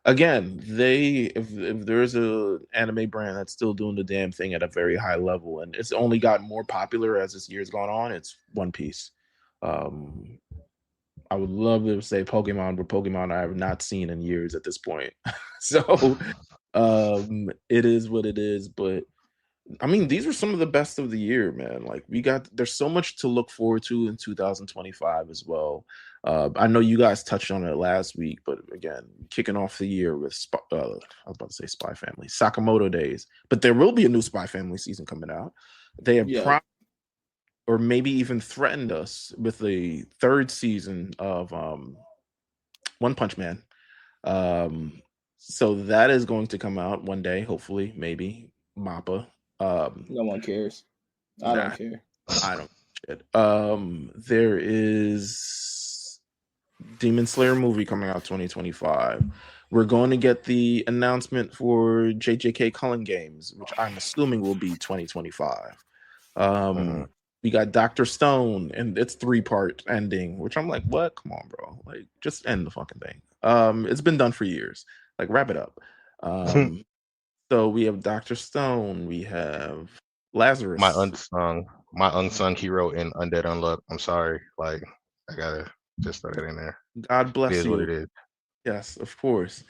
again, if there's a anime brand that's still doing the damn thing at a very high level, and it's only gotten more popular as this year's gone on, it's One Piece. I would love to say Pokemon, but Pokemon I have not seen in years at this point. So it is what it is, but I mean, these were some of the best of the year, man. Like there's so much to look forward to in 2025 as well. I know you guys touched on it last week, but again, kicking off the year with I was about to say Spy Family, Sakamoto Days, but there will be a new Spy Family season coming out. They have or maybe even threatened us with a third season of One Punch Man. So that is going to come out one day, hopefully, maybe Mappa. No one cares. I don't care. I don't shit. There is Demon Slayer movie coming out 2025. We're going to get the announcement for JJK Cullen Games, which I'm assuming will be 2025. We got Dr. Stone, and it's 3-part ending, which I'm like, what? Come on, bro. Like, just end the fucking thing. It's been done for years. Like, wrap it up. So we have Dr. Stone, we have my Lazarus. unsung hero in Undead Unluck. I'm sorry. Like, I gotta just throw that in there. God It bless is you. what it is. Yes, of course.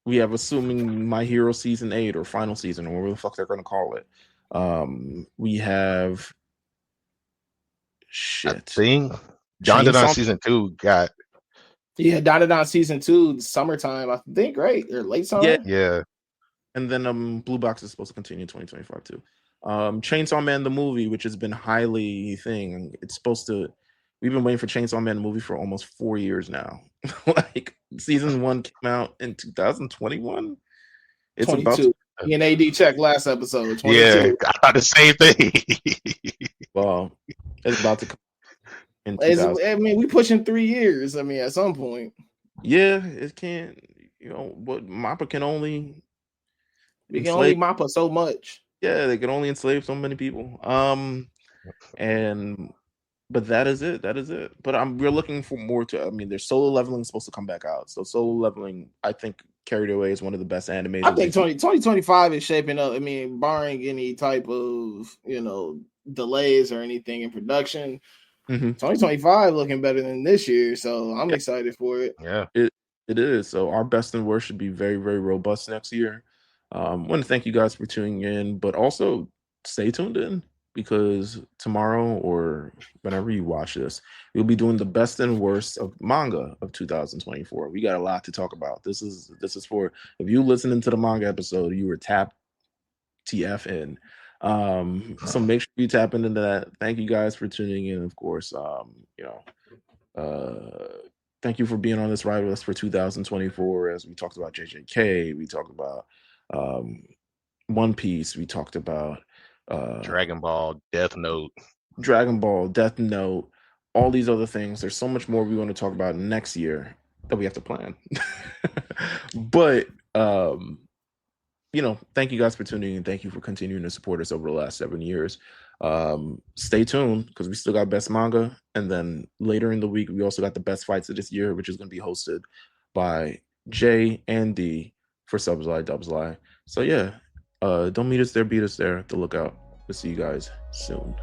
We have assuming My Hero season 8 or final season, or whatever the fuck they're gonna call it. We have I shit. think Dandadan Chainsaw. season 2 got Yeah, Dandadan season 2, summertime, I think, right? Or late summer? yeah. And then Blue Box is supposed to continue in 2025 too. Chainsaw Man the movie, which has been highly thing. It's supposed to. We've been waiting for Chainsaw Man the movie for almost 4 years now. Like season 1 came out in 2021. It's about 22. AD check last episode. 22. Yeah, I thought the same thing. it's about to come in 2000. I mean, we pushing 3 years. I mean, at some point. Yeah, it can't. But Mappa can only. We can only Mappa so much. Yeah, they can only enslave so many people. But that is it. That is it. But we're looking for more to. I mean, there's Solo Leveling supposed to come back out. So Solo Leveling, I think, Carried Away is one of the best animated. I think 2025 is shaping up. I mean, barring any type of delays or anything in production, 2025 looking better than this year. So I'm excited for it. Yeah, it is. So our best and worst should be very, very robust next year. I want to thank you guys for tuning in, but also stay tuned in, because tomorrow or whenever you watch this, we'll be doing the best and worst of manga of 2024. We got a lot to talk about. This is for, if you listening to the manga episode, you were tapped TF in. So make sure you tap into that. Thank you guys for tuning in. Of course, thank you for being on this ride with us for 2024. As we talked about JJK, we talked about One Piece, we talked about Dragon Ball, Death Note, all these other things. There's so much more we want to talk about next year that we have to plan. But thank you guys for tuning in. Thank you for continuing to support us over the last 7 years. Stay tuned, because we still got best manga, and then later in the week we also got the best fights of this year, which is going to be hosted by J and D for Subsly Dubsly. So yeah, don't meet us there, beat us there. To look out. We'll see you guys soon.